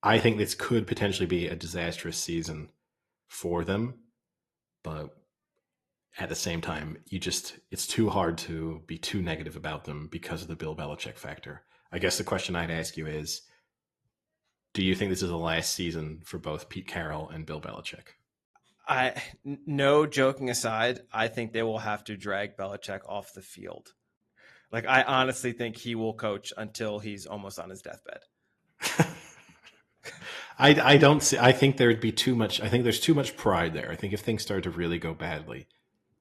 S2: I think this could potentially be a disastrous season for them, but at the same time, it's too hard to be too negative about them because of the Bill Belichick factor. I guess the question I'd ask you is, do you think this is the last season for both Pete Carroll and Bill Belichick?
S1: No, joking aside, I think they will have to drag Belichick off the field. Like, I honestly think he will coach until he's almost on his deathbed.
S2: I don't see. I think there'd be too much. I think there's too much pride there. I think if things start to really go badly,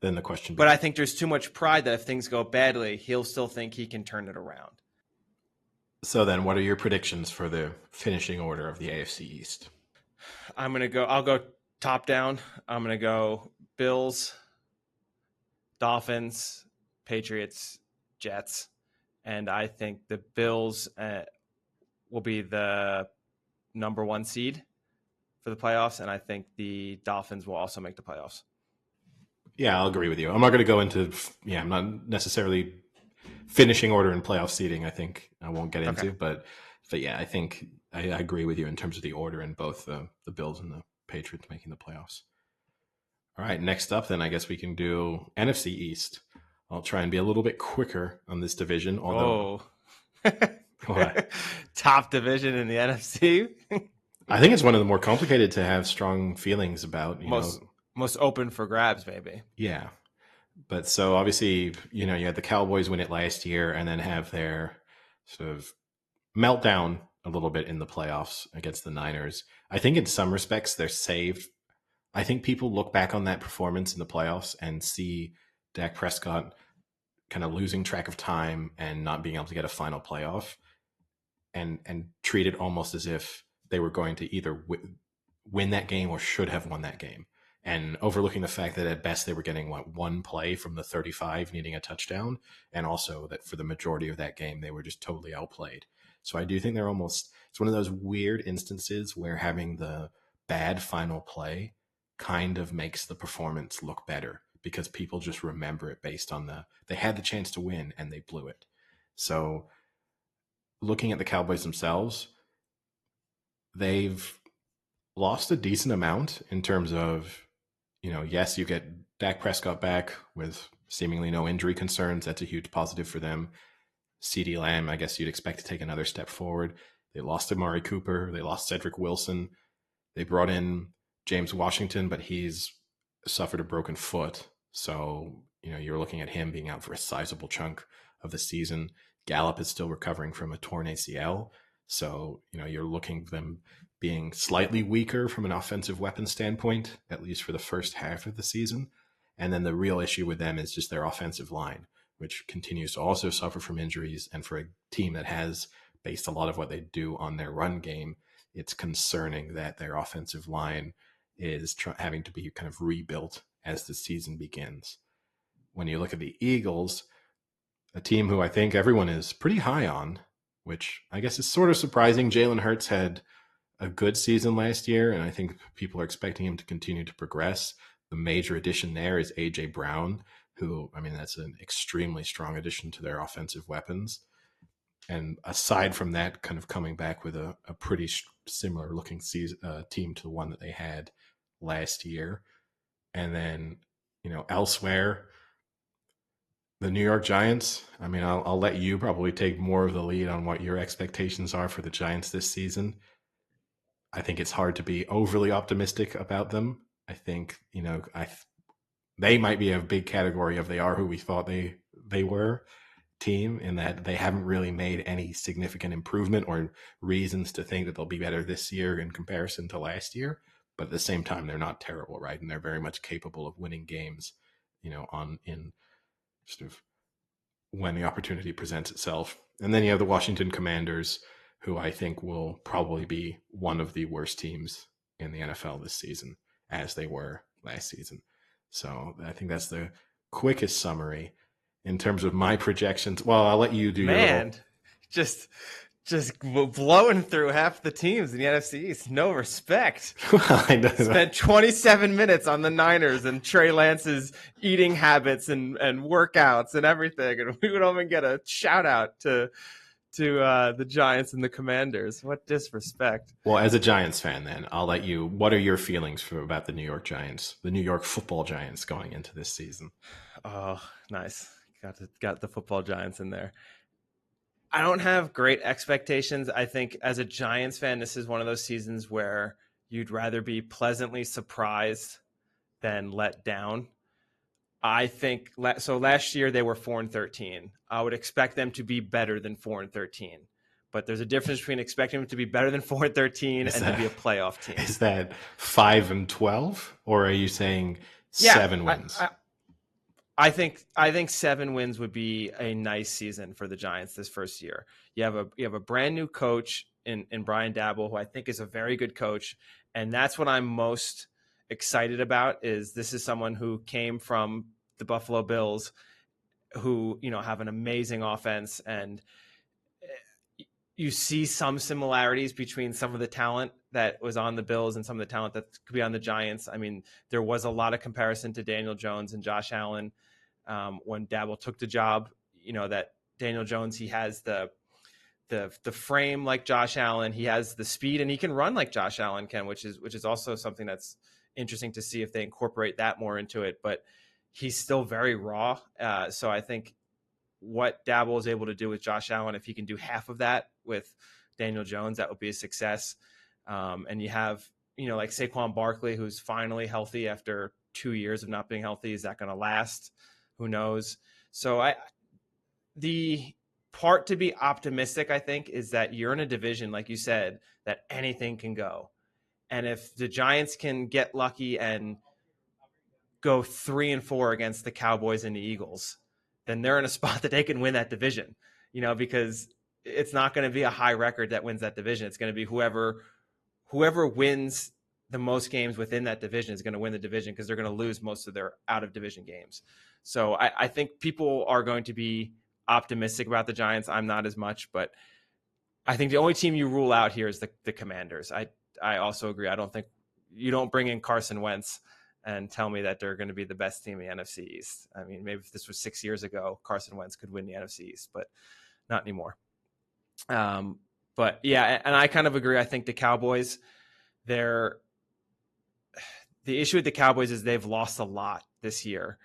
S2: then the question
S1: But I
S2: becomes.
S1: think there's too much pride that if things go badly, he'll still think he can turn it around.
S2: So then, what are your predictions for the finishing order of the AFC East?
S1: I'll go top down. I'm going to go Bills, Dolphins, Patriots, Jets. And I think the Bills will be the number 1 seed for the playoffs. And I think the Dolphins will also make the playoffs.
S2: Yeah, I'll agree with you. I'm not going to go into. Yeah, I'm not necessarily finishing order and playoff seeding. I think I won't get
S1: Okay.
S2: into, but yeah, I think I agree with you in terms of the order in both the Bills and the Patriots making the playoffs. All right, next up, then I guess we can do NFC East. I'll try and be a little bit quicker on this division, although
S1: Oh,
S2: what?
S1: top division in the NFC.
S2: I think it's one of the more complicated to have strong feelings about.
S1: Most open for grabs, maybe.
S2: Yeah. But so obviously, you had the Cowboys win it last year and then have their sort of meltdown a little bit in the playoffs against the Niners. I think in some respects they're saved. I think people look back on that performance in the playoffs and see Dak Prescott kind of losing track of time and not being able to get a final playoff, and treat it almost as if they were going to either win that game or should have won that game, and overlooking the fact that at best they were getting one play from the 35 needing a touchdown, and also that for the majority of that game they were just totally outplayed. So I do think it's one of those weird instances where having the bad final play kind of makes the performance look better because people just remember it based on they had the chance to win and they blew it. So looking at the Cowboys themselves, they've lost a decent amount in terms of, yes, you get Dak Prescott back with seemingly no injury concerns. That's a huge positive for them. CeeDee Lamb, I guess you'd expect to take another step forward. They lost Amari Cooper. They lost Cedric Wilson. They brought in James Washington, but he's suffered a broken foot. So, you're looking at him being out for a sizable chunk of the season. Gallup is still recovering from a torn ACL. So, you're looking at them being slightly weaker from an offensive weapon standpoint, at least for the first half of the season. And then the real issue with them is just their offensive line, which continues to also suffer from injuries. And for a team that has based a lot of what they do on their run game, it's concerning that their offensive line is having to be kind of rebuilt as the season begins. When you look at the Eagles, a team who I think everyone is pretty high on, which I guess is sort of surprising. Jalen Hurts had a good season last year, and I think people are expecting him to continue to progress. The major addition there is A.J. Brown, who, that's an extremely strong addition to their offensive weapons. And aside from that, kind of coming back with a pretty similar looking team to the one that they had last year. And then, elsewhere, the New York Giants. I'll let you probably take more of the lead on what your expectations are for the Giants this season. I think it's hard to be overly optimistic about them. I think, they might be a big category of they are who we thought they were team, in that they haven't really made any significant improvement or reasons to think that they'll be better this year in comparison to last year. But at the same time, they're not terrible, right? And they're very much capable of winning games, in sort of when the opportunity presents itself. And then you have the Washington Commanders, who I think will probably be one of the worst teams in the NFL this season, as they were last season. So I think that's the quickest summary. In terms of my projections, well, I'll let you do your little.
S1: just blowing through half the teams in the NFC East. No respect.
S2: I know.
S1: Spent 27 minutes on the Niners and Trey Lance's eating habits and workouts and everything, and we would only get a shout out to the Giants and the Commanders. What disrespect.
S2: Well, as a Giants fan, then I'll let you. What are your feelings about the New York Giants, the New York Football Giants, going into this season?
S1: Oh, nice. Got the football Giants in there. I don't have great expectations. I think as a Giants fan, this is one of those seasons where you'd rather be pleasantly surprised than let down. I think so. Last year they were 4-13. I would expect them to be better than 4-13. But there's a difference between expecting them to be better than 4-13 to be a playoff team.
S2: Is that 5-12, or are you saying 7 wins?
S1: I think 7 wins would be a nice season for the Giants this first year. You have a brand new coach in Brian Daboll, who I think is a very good coach, and that's what I'm most excited about. Is this is someone who came from the Buffalo Bills, who have an amazing offense, and you see some similarities between some of the talent that was on the Bills and some of the talent that could be on the Giants. There was a lot of comparison to Daniel Jones and Josh Allen when Daboll took the job. That Daniel Jones, he has the frame like Josh Allen, he has the speed, and he can run like Josh Allen can, which is also something that's interesting to see if they incorporate that more into it. But he's still very raw. So I think what Daboll is able to do with Josh Allen, if he can do half of that with Daniel Jones, that would be a success. And you have, like Saquon Barkley, who's finally healthy after 2 years of not being healthy. Is that going to last? Who knows? So the part to be optimistic, I think, is that you're in a division, like you said, that anything can go. And if the Giants can get lucky and go 3-4 against the Cowboys and the Eagles, then they're in a spot that they can win that division, because it's not going to be a high record that wins that division. It's going to be whoever wins the most games within that division is going to win the division, because they're going to lose most of their out of division games. So I think people are going to be optimistic about the Giants. I'm not as much, but I think the only team you rule out here is the Commanders. I also agree. I don't think you don't bring in Carson Wentz and tell me that they're going to be the best team in the NFC East. I mean, maybe if this was 6 years ago, Carson Wentz could win the NFC East, but not anymore. But yeah, and I kind of agree. I think the Cowboys, the issue with the Cowboys is they've lost a lot this year.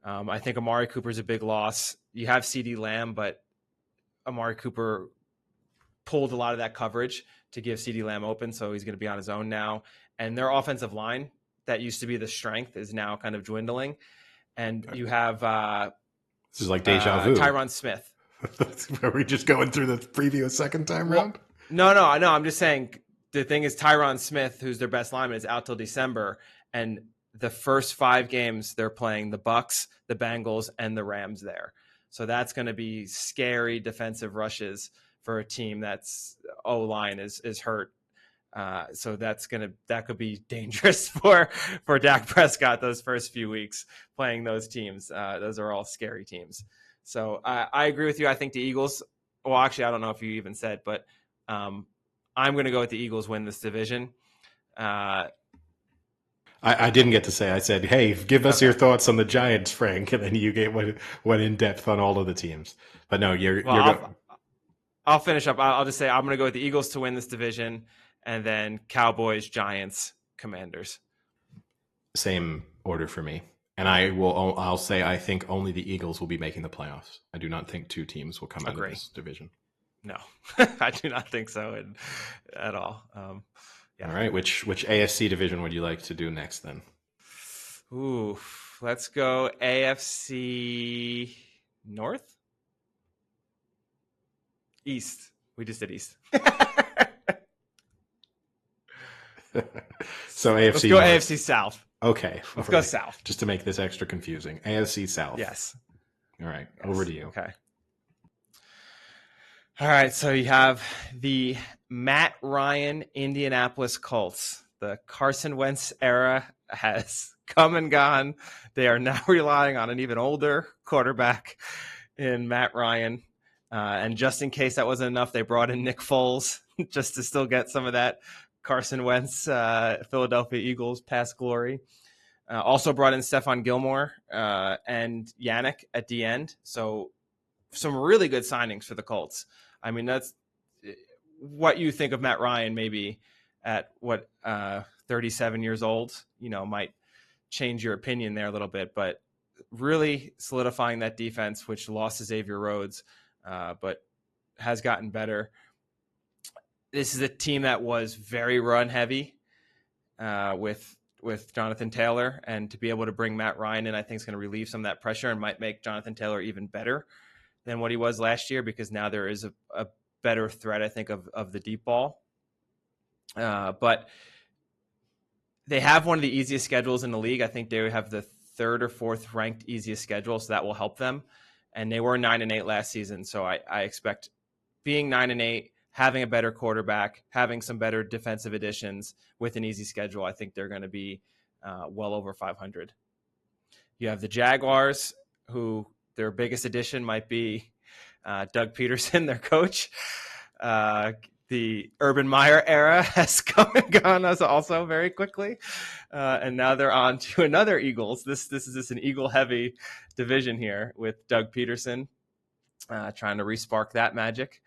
S1: I think Amari Cooper's a big loss. You have CeeDee Lamb, but Amari Cooper pulled a lot of that coverage to give CeeDee Lamb open, so he's going to be on his own now. And their offensive line, that used to be the strength, is now kind of dwindling. And you have
S2: this is like deja vu.
S1: Tyron Smith.
S2: Are we just going through the preview a second time round?
S1: No. I'm just saying the thing is Tyron Smith, who's their best lineman, is out till December. And the first 5 games they're playing the Bucs, the Bengals, and the Rams there. So that's going to be scary defensive rushes for a team that's O-line is hurt. So that could be dangerous for Dak Prescott those first few weeks playing those teams. Those are all scary teams. So I agree with you. I think the Eagles, well, actually, I don't know if you even said, but I'm going to go with the Eagles win this division.
S2: I didn't get to say. I said, "Hey, give us your thoughts on the Giants, Frank," and then you went in depth on all of the teams. But no,
S1: I'll finish up. I'll just say I'm going to go with the Eagles to win this division, and then Cowboys, Giants, Commanders.
S2: Same order for me. And I'll say I think only the Eagles will be making the playoffs. I do not think 2 teams will come out of this division.
S1: No, I do not think so at all. Yeah.
S2: All right. Which AFC division would you like to do next then?
S1: Ooh, let's go AFC North? East. We just did East.
S2: So AFC
S1: Let's go North. AFC South.
S2: Okay.
S1: Let's go South.
S2: Just to make this extra confusing. AFC South.
S1: Yes.
S2: All right. Yes. Over to you.
S1: Okay. All right. So you have the Matt Ryan Indianapolis Colts. The Carson Wentz era has come and gone. They are now relying on an even older quarterback in Matt Ryan. And just in case that wasn't enough, they brought in Nick Foles just to still get some of that Carson Wentz, Philadelphia Eagles past glory. Also brought in Stephon Gilmore and Yannick at the end. So some really good signings for the Colts. I mean, that's what you think of Matt Ryan maybe at 37 years old, might change your opinion there a little bit, but really solidifying that defense, which lost Xavier Rhodes, but has gotten better. This is a team that was very run heavy with Jonathan Taylor, and to be able to bring Matt Ryan in, I think is going to relieve some of that pressure and might make Jonathan Taylor even better than what he was last year, because now there is a better threat, I think, of the deep ball. But they have one of the easiest schedules in the league. I think they have the 3rd or 4th ranked easiest schedule, so that will help them. And they were 9-8 last season, so I expect being 9-8, having a better quarterback, having some better defensive additions with an easy schedule, I think they're going to be well over 500. You have the Jaguars, who their biggest addition might be Doug Peterson, their coach. The Urban Meyer era has come and gone also very quickly. And now they're on to another Eagles. This is just an Eagle-heavy division here with Doug Peterson trying to re-spark that magic.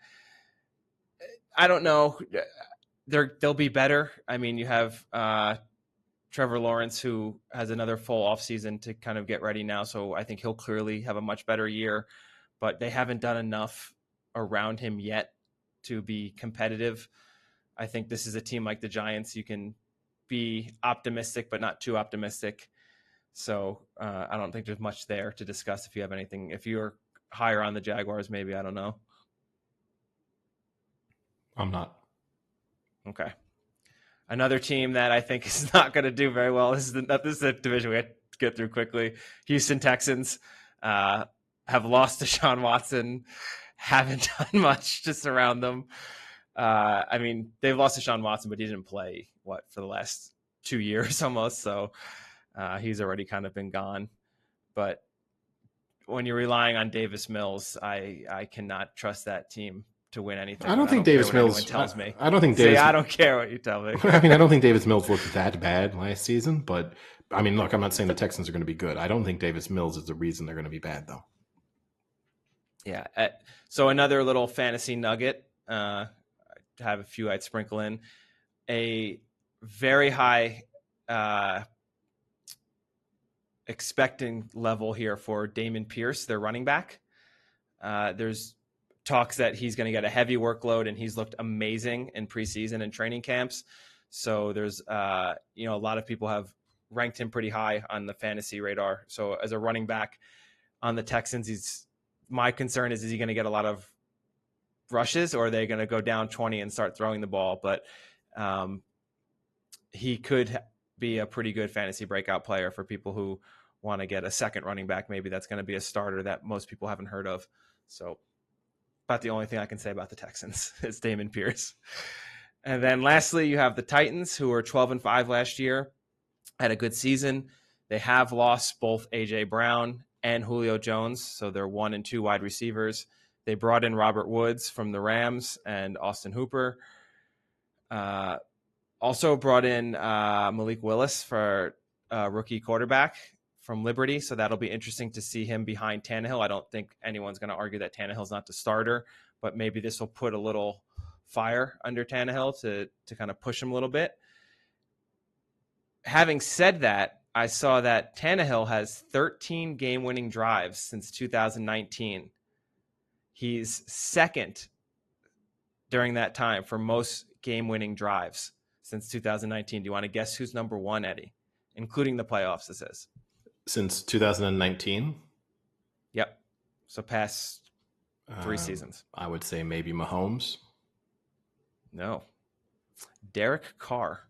S1: I don't know. They'll be better. I mean, you have Trevor Lawrence, who has another full offseason to kind of get ready now. So I think he'll clearly have a much better year. But they haven't done enough around him yet to be competitive. I think this is a team like the Giants. You can be optimistic, but not too optimistic. So I don't think there's much there to discuss. If you have anything, if you're higher on the Jaguars, maybe, I don't know.
S2: I'm not.
S1: Okay. Another team that I think is not going to do very well. This is a division we have to get through quickly. Houston Texans have lost Deshaun Watson, haven't done much to surround them. I mean, they've lost Deshaun Watson, but he didn't play, for the last 2 years almost. So he's already kind of been gone. But when you're relying on Davis Mills, I cannot trust that team to win anything,
S2: I
S1: but
S2: don't
S1: I
S2: think
S1: don't care
S2: Davis
S1: what anyone
S2: Mills.
S1: tells me.
S2: I don't think
S1: See,
S2: Davis.
S1: I don't care what you tell me.
S2: I mean, I don't think Davis Mills looked that bad last season, but I mean, look, I'm not saying the Texans are going to be good. I don't think Davis Mills is the reason they're going to be bad, though.
S1: Yeah. So another little fantasy nugget. Have a few I'd sprinkle in. A very high expecting level here for Damon Pierce, their running back. There's talks that he's going to get a heavy workload, and he's looked amazing in preseason and training camps. So there's, a lot of people have ranked him pretty high on the fantasy radar. So as a running back on the Texans, my concern is he going to get a lot of rushes, or are they going to go down 20 and start throwing the ball? But he could be a pretty good fantasy breakout player for people who want to get a second running back. Maybe that's going to be a starter that most people haven't heard of. So about the only thing I can say about the Texans is Damon Pierce. And then lastly, you have the Titans, who were 12-5 last year, had a good season. They have lost both A.J. Brown and Julio Jones, so they're 1 and 2 wide receivers. They brought in Robert Woods from the Rams and Austin Hooper. Also brought in Malik Willis for rookie quarterback from Liberty, so that'll be interesting to see him behind Tannehill. I don't think anyone's going to argue that Tannehill's not the starter, but maybe this will put a little fire under Tannehill to kind of push him a little bit. Having said that, I saw that Tannehill has 13 game-winning drives since 2019. He's second during that time for most game-winning drives since 2019. Do you want to guess who's number one, Eddie? Including the playoffs, this is.
S2: Since 2019?
S1: Yep. So past 3 seasons.
S2: I would say maybe Mahomes.
S1: No. Derek Carr.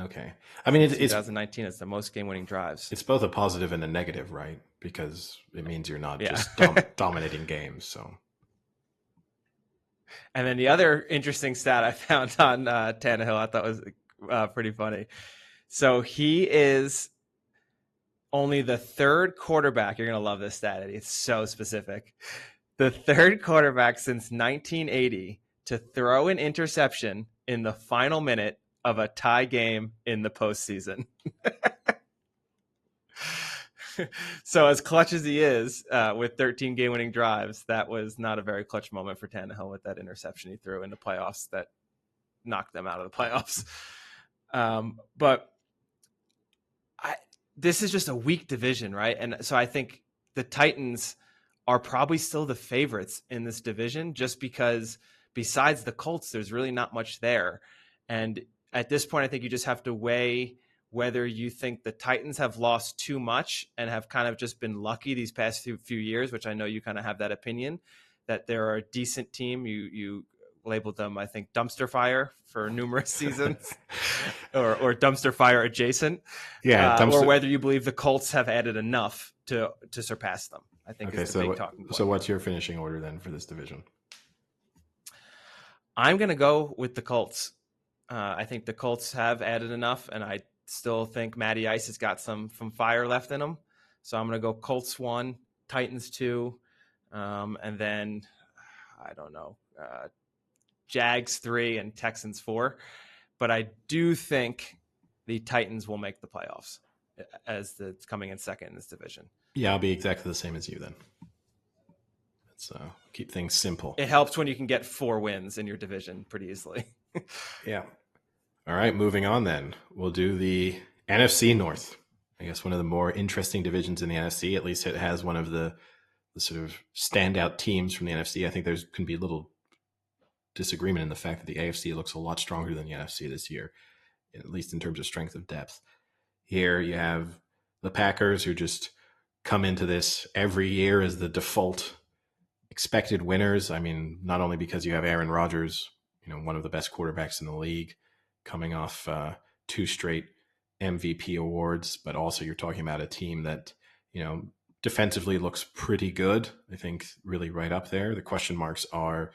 S2: Okay. I mean, it's
S1: 2019 is the most game-winning drives.
S2: It's both a positive and a negative, right? Because it means you're not just dominating games. So.
S1: And then the other interesting stat I found on Tannehill, I thought was pretty funny. So he is only the third quarterback. You're going to love this stat, Eddie. It's so specific. The third quarterback since 1980 to throw an interception in the final minute of a tie game in the postseason. So as clutch as he is with 13 game-winning drives, that was not a very clutch moment for Tannehill with that interception he threw in the playoffs that knocked them out of the playoffs. But this is just a weak division, right? And so I think the Titans are probably still the favorites in this division just because besides the Colts, there's really not much there. And at this point, I think you just have to weigh whether you think the Titans have lost too much and have kind of just been lucky these past few years, which I know you kind of have that opinion, that they're a decent team. You labeled them, I think, dumpster fire for numerous seasons or dumpster fire adjacent.
S2: Yeah.
S1: Or whether you believe the Colts have added enough to surpass them, I think is the big talking point.
S2: So what's your finishing order then for this division?
S1: I'm going to go with the Colts. I think the Colts have added enough, and I still think Matty Ice has got some fire left in him. So I'm going to go Colts 1, Titans 2, and then, I don't know, Jags 3 and Texans 4. But I do think the Titans will make the playoffs as it's coming in second in this division.
S2: Yeah, I'll be exactly the same as you then. Let's keep things simple.
S1: It helps when you can get 4 wins in your division pretty easily.
S2: Yeah. All right, moving on then. We'll do the NFC North. I guess one of the more interesting divisions in the NFC. At least it has one of the sort of standout teams from the NFC. I think there's can be a little disagreement in the fact that the AFC looks a lot stronger than the NFC this year, at least in terms of strength of depth. Here you have the Packers, who just come into this every year as the default expected winners. I mean, not only because you have Aaron Rodgers, one of the best quarterbacks in the league, coming off 2 straight MVP awards, but also you're talking about a team that, defensively looks pretty good. I think really right up there. The question marks are,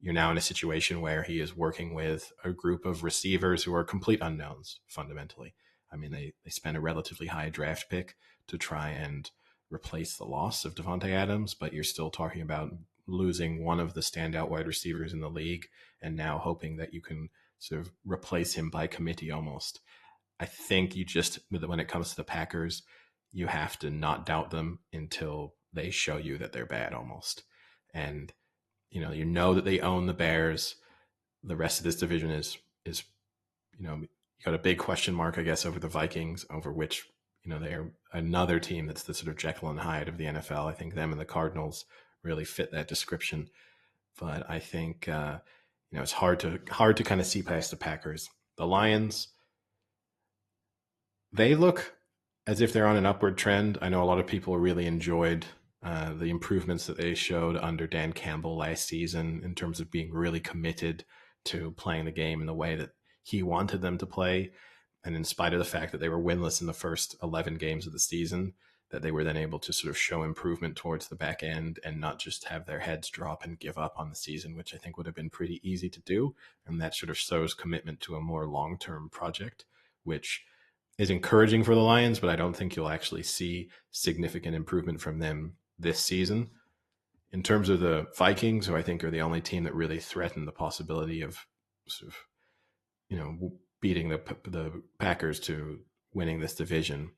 S2: you're now in a situation where he is working with a group of receivers who are complete unknowns, fundamentally. I mean, they spent a relatively high draft pick to try and replace the loss of Devontae Adams, but you're still talking about losing one of the standout wide receivers in the league and now hoping that you can sort of replace him by committee almost. I think you just, when it comes to the Packers, you have to not doubt them until they show you that they're bad almost. And, you know that they own the Bears. The rest of this division is, you got a big question mark, I guess, over the Vikings, over which, they're another team that's the sort of Jekyll and Hyde of the NFL. I think them and the Cardinals really fit that description. But I think, it's hard to kind of see past the Packers. The Lions, they look as if they're on an upward trend. I know a lot of people really enjoyed the improvements that they showed under Dan Campbell last season in terms of being really committed to playing the game in the way that he wanted them to play. And in spite of the fact that they were winless in the first 11 games of the season, that they were then able to sort of show improvement towards the back end and not just have their heads drop and give up on the season, which I think would have been pretty easy to do. And that sort of shows commitment to a more long-term project, which is encouraging for the Lions, but I don't think you'll actually see significant improvement from them this season. In terms of the Vikings, who I think are the only team that really threaten the possibility of sort of, beating the Packers to winning this division,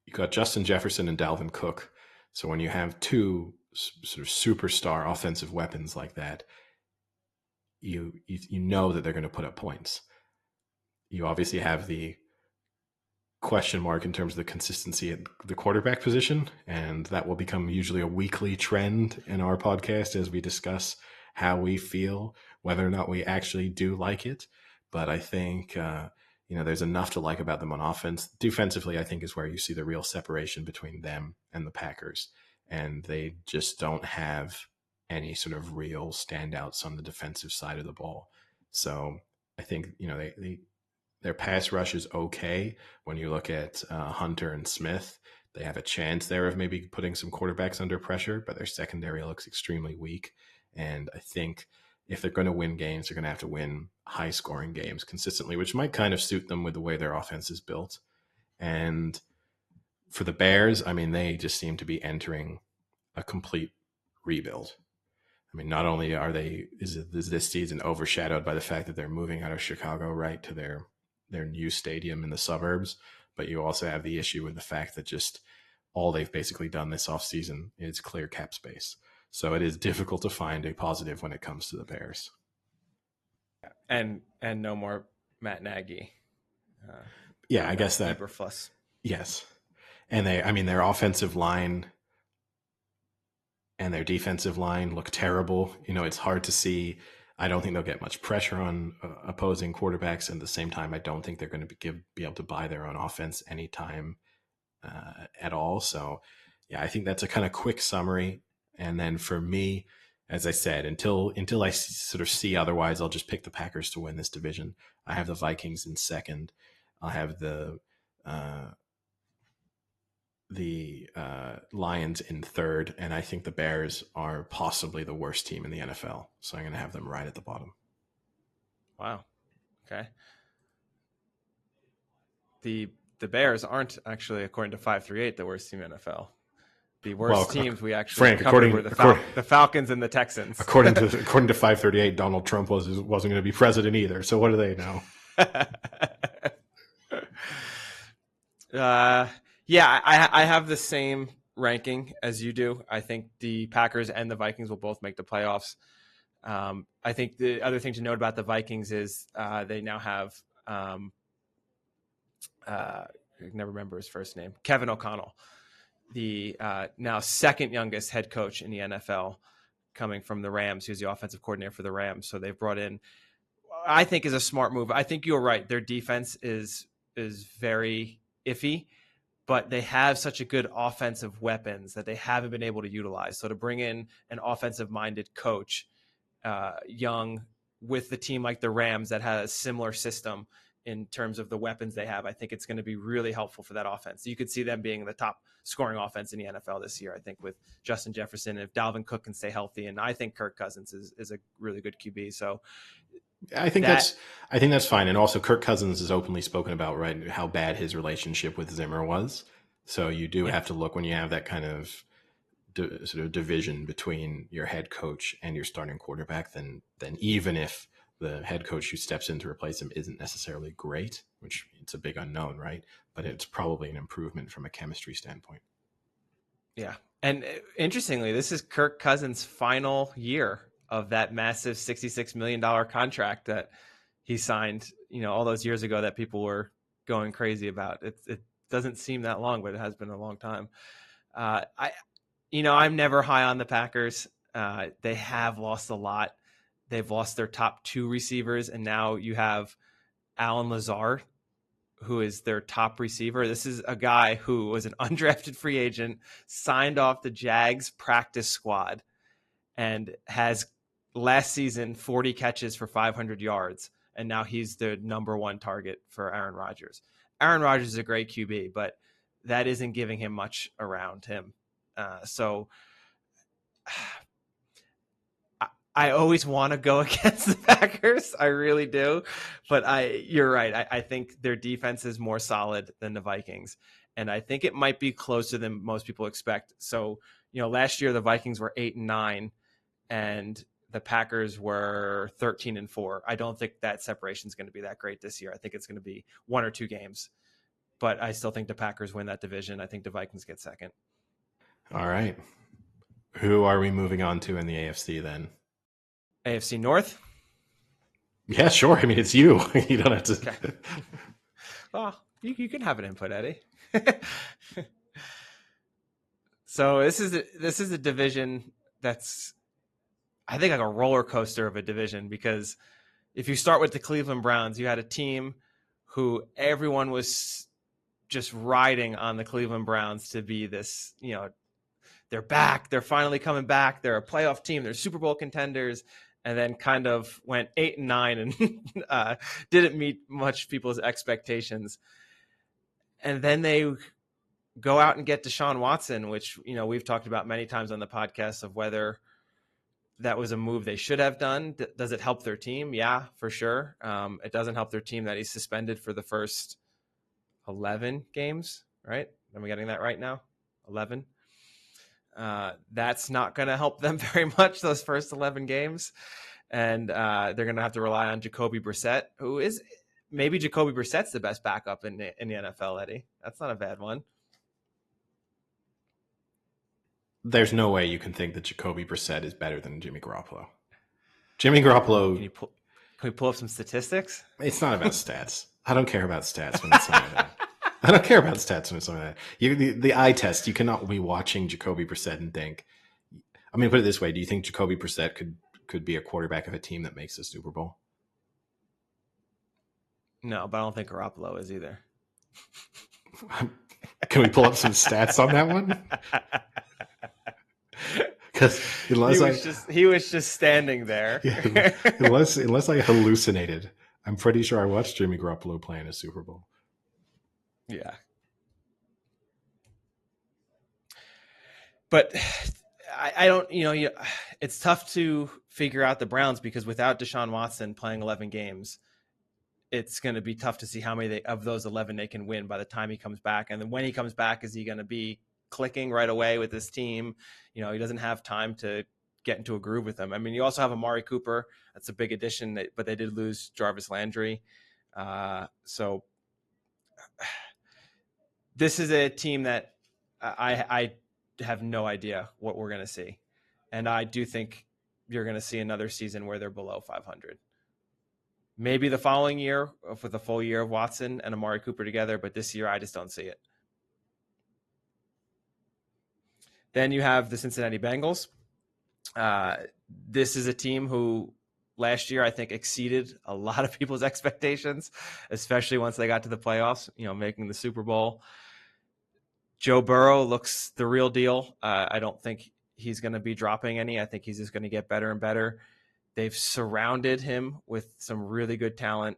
S2: you got Justin Jefferson and Dalvin Cook. So when you have two sort of superstar offensive weapons like that, you know that they're going to put up points. You obviously have the question mark in terms of the consistency at the quarterback position, and that will become usually a weekly trend in our podcast as we discuss how we feel, whether or not we actually do like it. But I think there's enough to like about them on offense. Defensively, I think is where you see the real separation between them and the Packers, and they just don't have any sort of real standouts on the defensive side of the ball. So I think their pass rush is okay. When you look at Hunter and Smith, they have a chance there of maybe putting some quarterbacks under pressure, but their secondary looks extremely weak. And I think if they're going to win games, they're going to have to win high-scoring games consistently, which might kind of suit them with the way their offense is built. And for the Bears, I mean, they just seem to be entering a complete rebuild. I mean, not only is this season overshadowed by the fact that they're moving out of Chicago right to their new stadium in the suburbs, but you also have the issue with the fact that just all they've basically done this offseason is clear cap space. So it is difficult to find a positive when it comes to the Bears.
S1: And no more Matt Nagy.
S2: I guess that.
S1: Eberfluss.
S2: Yes. And their offensive line and their defensive line look terrible. It's hard to see. I don't think they'll get much pressure on opposing quarterbacks. And at the same time, I don't think they're going to be able to buy their own offense anytime at all. So, I think that's a kind of quick summary. And then for me, as I said, until I sort of see otherwise, I'll just pick the Packers to win this division. I have the Vikings in second. I'll have the Lions in third, and I think the Bears are possibly the worst team in the NFL. So I'm going to have them right at the bottom.
S1: Wow. Okay. The Bears aren't actually, according to 538, the worst team in NFL. The worst teams we actually covered were the Falcons and the Texans.
S2: According to 538, Donald Trump wasn't going to be president either. So what do they know?
S1: I have the same ranking as you do. I think the Packers and the Vikings will both make the playoffs. I think the other thing to note about the Vikings is they now have I never remember his first name, Kevin O'Connell, the now second youngest head coach in the NFL, coming from the Rams, who's the offensive coordinator for the Rams. So they've brought in, I think, is a smart move. I think you're right. Their defense is very iffy, but they have such a good offensive weapons that they haven't been able to utilize. So to bring in an offensive-minded coach, young, with the team like the Rams that has a similar system in terms of the weapons they have, I think it's going to be really helpful for that offense. You could see them being the top scoring offense in the NFL this year, I think, with Justin Jefferson, if Dalvin Cook can stay healthy. And I think Kirk Cousins is a really good QB. So
S2: I think that's fine. And also Kirk Cousins has openly spoken about, right, how bad his relationship with Zimmer was. So you do have to look, when you have that kind of sort of division between your head coach and your starting quarterback, then even if the head coach who steps in to replace him isn't necessarily great, which it's a big unknown, right? But it's probably an improvement from a chemistry standpoint.
S1: Yeah. And interestingly, this is Kirk Cousins' final year of that massive $66 million contract that he signed, all those years ago that people were going crazy about. It doesn't seem that long, but it has been a long time. I'm never high on the Packers. They have lost a lot. They've lost their top two receivers, and now you have Alan Lazard, who is their top receiver. This is a guy who was an undrafted free agent, signed off the Jags practice squad, and has last season 40 catches for 500 yards. And now he's the number one target for Aaron Rodgers. Aaron Rodgers is a great QB, but that isn't giving him much around him. So I always want to go against the Packers. I really do. But you're right. I think their defense is more solid than the Vikings. And I think it might be closer than most people expect. So, last year the Vikings were 8-9 and the Packers were 13-4. I don't think that separation is going to be that great this year. I think it's going to be one or two games. But I still think the Packers win that division. I think the Vikings get second.
S2: All right. Who are we moving on to in the AFC then?
S1: AFC North?
S2: Yeah, sure. I mean, it's you. You don't have to.
S1: Okay. Well, you can have an input, Eddie. So this is a division that's, I think, like a roller coaster of a division, because if you start with the Cleveland Browns, you had a team who everyone was just riding on the Cleveland Browns to be this, they're back, they're finally coming back, they're a playoff team, they're Super Bowl contenders, and then kind of went 8-9 and didn't meet much people's expectations. And then they go out and get Deshaun Watson, which, we've talked about many times on the podcast of whether that was a move they should have done. Does it help their team? Yeah, for sure. It doesn't help their team that he's suspended for the first 11 games, right? Am I getting that right now? 11. That's not going to help them very much, those first 11 games. And they're going to have to rely on Jacoby Brissett, who is, maybe Jacoby Brissett's the best backup in the NFL, Eddie. That's not a bad one.
S2: There's no way you can think that Jacoby Brissett is better than Jimmy Garoppolo. Jimmy Garoppolo.
S1: Can we pull up some statistics?
S2: It's not about stats. I don't care about stats when it's something like that. I don't care about stats when it's something like that. The eye test, you cannot be watching Jacoby Brissett and think, I mean, put it this way. Do you think Jacoby Brissett could be a quarterback of a team that makes the Super Bowl?
S1: No, but I don't think Garoppolo is either.
S2: Can we pull up some stats on that one? Because
S1: he was just standing there.
S2: Yeah, unless I hallucinated, I'm pretty sure I watched Jimmy Garoppolo play in a Super Bowl.
S1: Yeah. But I don't, it's tough to figure out the Browns, because without Deshaun Watson playing 11 games, it's going to be tough to see how many of those 11 they can win by the time he comes back. And then when he comes back, is he going to be clicking right away with this team? He doesn't have time to get into a groove with them. I mean, you also have Amari Cooper. That's a big addition, but they did lose Jarvis Landry. So this is a team that I have no idea what we're going to see. And I do think you're going to see another season where they're below 500. Maybe the following year with a full year of Watson and Amari Cooper together, but this year I just don't see it. Then you have the Cincinnati Bengals. This is a team who last year I think exceeded a lot of people's expectations, especially once they got to the playoffs, making the Super Bowl. Joe Burrow looks the real deal. I don't think he's going to be dropping any. I think he's just going to get better and better. They've surrounded him with some really good talent.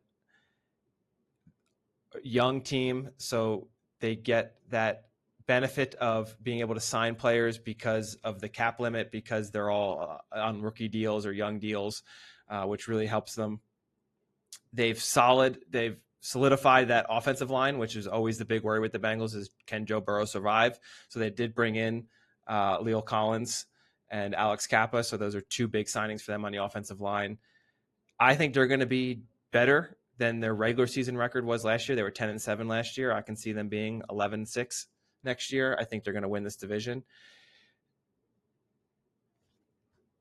S1: Young team, so they get that benefit of being able to sign players because of the cap limit, because they're all on rookie deals or young deals, which really helps them. They've solidified that offensive line, which is always the big worry with the Bengals, is can Joe Burrow survive? So they did bring in Leo Collins and Alex Kappa. So those are two big signings for them on the offensive line. I think they're going to be better than their regular season record was last year. They were 10-7 last year. I can see them being 11-6 next year. I think they're going to win this division.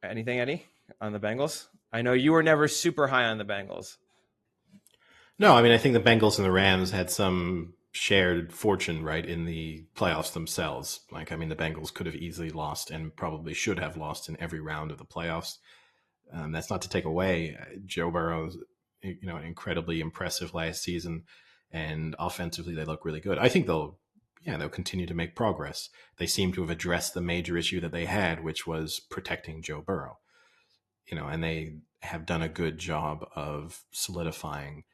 S1: Anything, Eddie, on the Bengals? I know you were never super high on the Bengals.
S2: No, I mean, I think the Bengals and the Rams had some shared fortune, right, in the playoffs themselves. Like, I mean, the Bengals could have easily lost and probably should have lost in every round of the playoffs. That's not to take away Joe Burrow's, an incredibly impressive last season, and offensively they look really good. I think they'll continue to make progress. They seem to have addressed the major issue that they had, which was protecting Joe Burrow. And they have done a good job of solidifying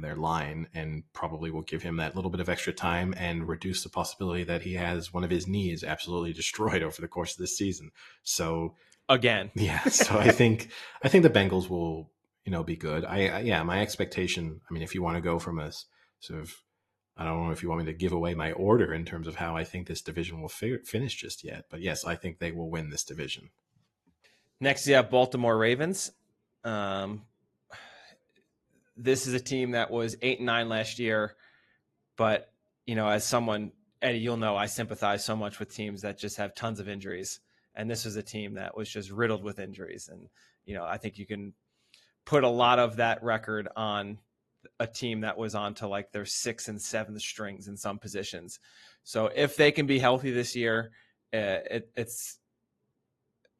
S2: their line, and probably will give him that little bit of extra time and reduce the possibility that he has one of his knees absolutely destroyed over the course of this season. So
S1: Again.
S2: yeah, so I think the Bengals will, be good. My expectation, I mean, if you want to go from a sort of, I don't know if you want me to give away my order in terms of how I think this division will finish just yet, but yes, I think they will win this division.
S1: Next, you have Baltimore Ravens. This is a team that was 8-9 last year, but as someone, Eddie, you'll know I sympathize so much with teams that just have tons of injuries, and this was a team that was just riddled with injuries. And I think you can put a lot of that record on a team that was on to like their 6th and 7th strings in some positions. So if they can be healthy this year, it's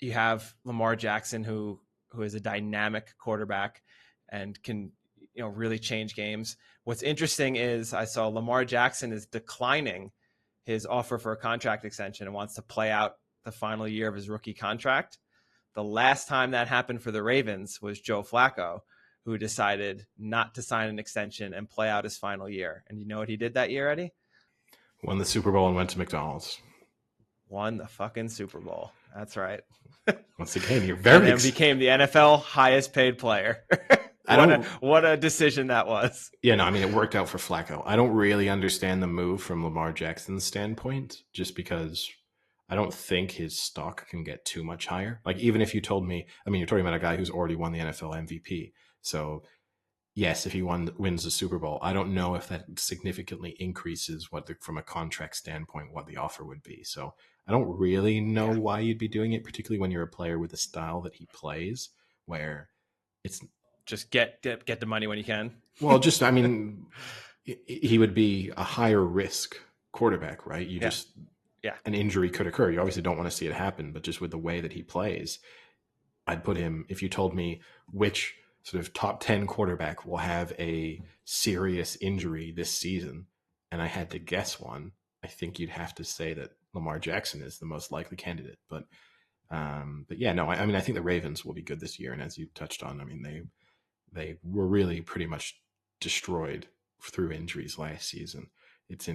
S1: you have Lamar Jackson, who is a dynamic quarterback and can really change games. What's interesting is I saw Lamar Jackson is declining his offer for a contract extension and wants to play out the final year of his rookie contract. The last time that happened for the Ravens was Joe Flacco, who decided not to sign an extension and play out his final year. And you know what he did that year, Eddie?
S2: Won the Super Bowl and went to McDonald's.
S1: Won the fucking Super Bowl. That's right.
S2: Once again, you're very
S1: and then became the NFL highest paid player. What a decision that was.
S2: Yeah, no, I mean, it worked out for Flacco. I don't really understand the move from Lamar Jackson's standpoint, just because I don't think his stock can get too much higher. Like, even if you told me, I mean, you're talking about a guy who's already won the NFL MVP. So, yes, if he wins the Super Bowl, I don't know if that significantly increases from a contract standpoint, what the offer would be. So, I don't really know why you'd be doing it, particularly when you're a player with the style that he plays, where it's
S1: just get the money when you can.
S2: Well, just, I mean, he would be a higher risk quarterback, right? An injury could occur. You obviously don't want to see it happen, but just with the way that he plays, I'd put him, if you told me which sort of top 10 quarterback will have a serious injury this season, and I had to guess one, I think you'd have to say that Lamar Jackson is the most likely candidate. But yeah, no, I mean, I think the Ravens will be good this year. And as you touched on, I mean, they were really pretty much destroyed through injuries last season. It's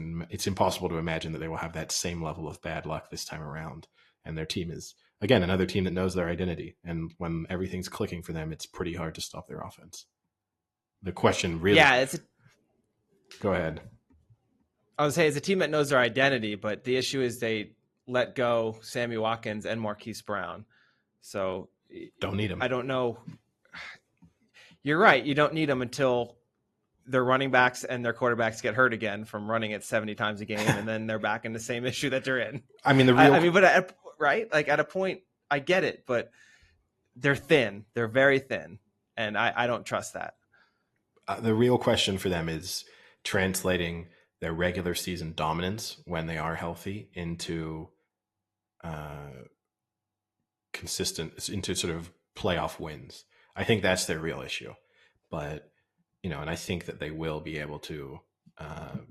S2: impossible to imagine that they will have that same level of bad luck this time around. And their team is, again, another team that knows their identity. And when everything's clicking for them, it's pretty hard to stop their offense. The question really...
S1: Yeah,
S2: Go ahead.
S1: I would say it's a team that knows their identity, but the issue is they let go Sammy Watkins and Marquise Brown. So
S2: don't need them.
S1: I don't know. You're right. You don't need them until their running backs and their quarterbacks get hurt again from running it 70 times a game, and then they're back in the same issue that they're in.
S2: I mean,
S1: right? Like, at a point, I get it, but they're thin. They're very thin, and I don't trust that.
S2: The real question for them is translating their regular season dominance when they are healthy into into sort of playoff wins. I think that's their real issue. But, and I think that they will be able to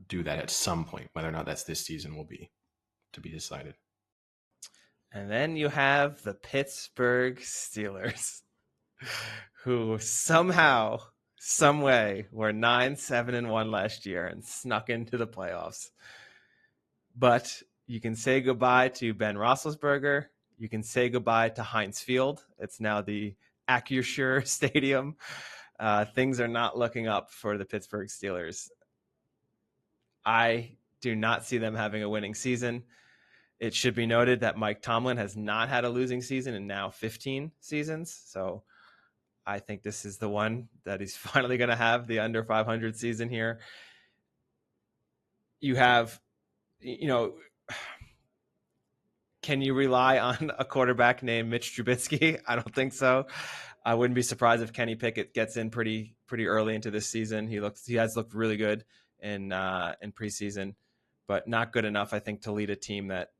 S2: do that at some point. Whether or not that's this season will be to be decided.
S1: And then you have the Pittsburgh Steelers, who somehow, some way, were 9-7-1 last year and snuck into the playoffs. But you can say goodbye to Ben Roethlisberger. You can say goodbye to Heinz Field. It's now the Acrisure Stadium. Things are not looking up for the Pittsburgh Steelers. I do not see them having a winning season. It should be noted that Mike Tomlin has not had a losing season in now 15 seasons. So I think this is the one that he's finally going to have, the under 500 season here. You have, you know, can you rely on a quarterback named Mitch Trubisky? I don't think so. I wouldn't be surprised if Kenny Pickett gets in pretty early into this season. He has looked really good in preseason, but not good enough, I think, to lead a team that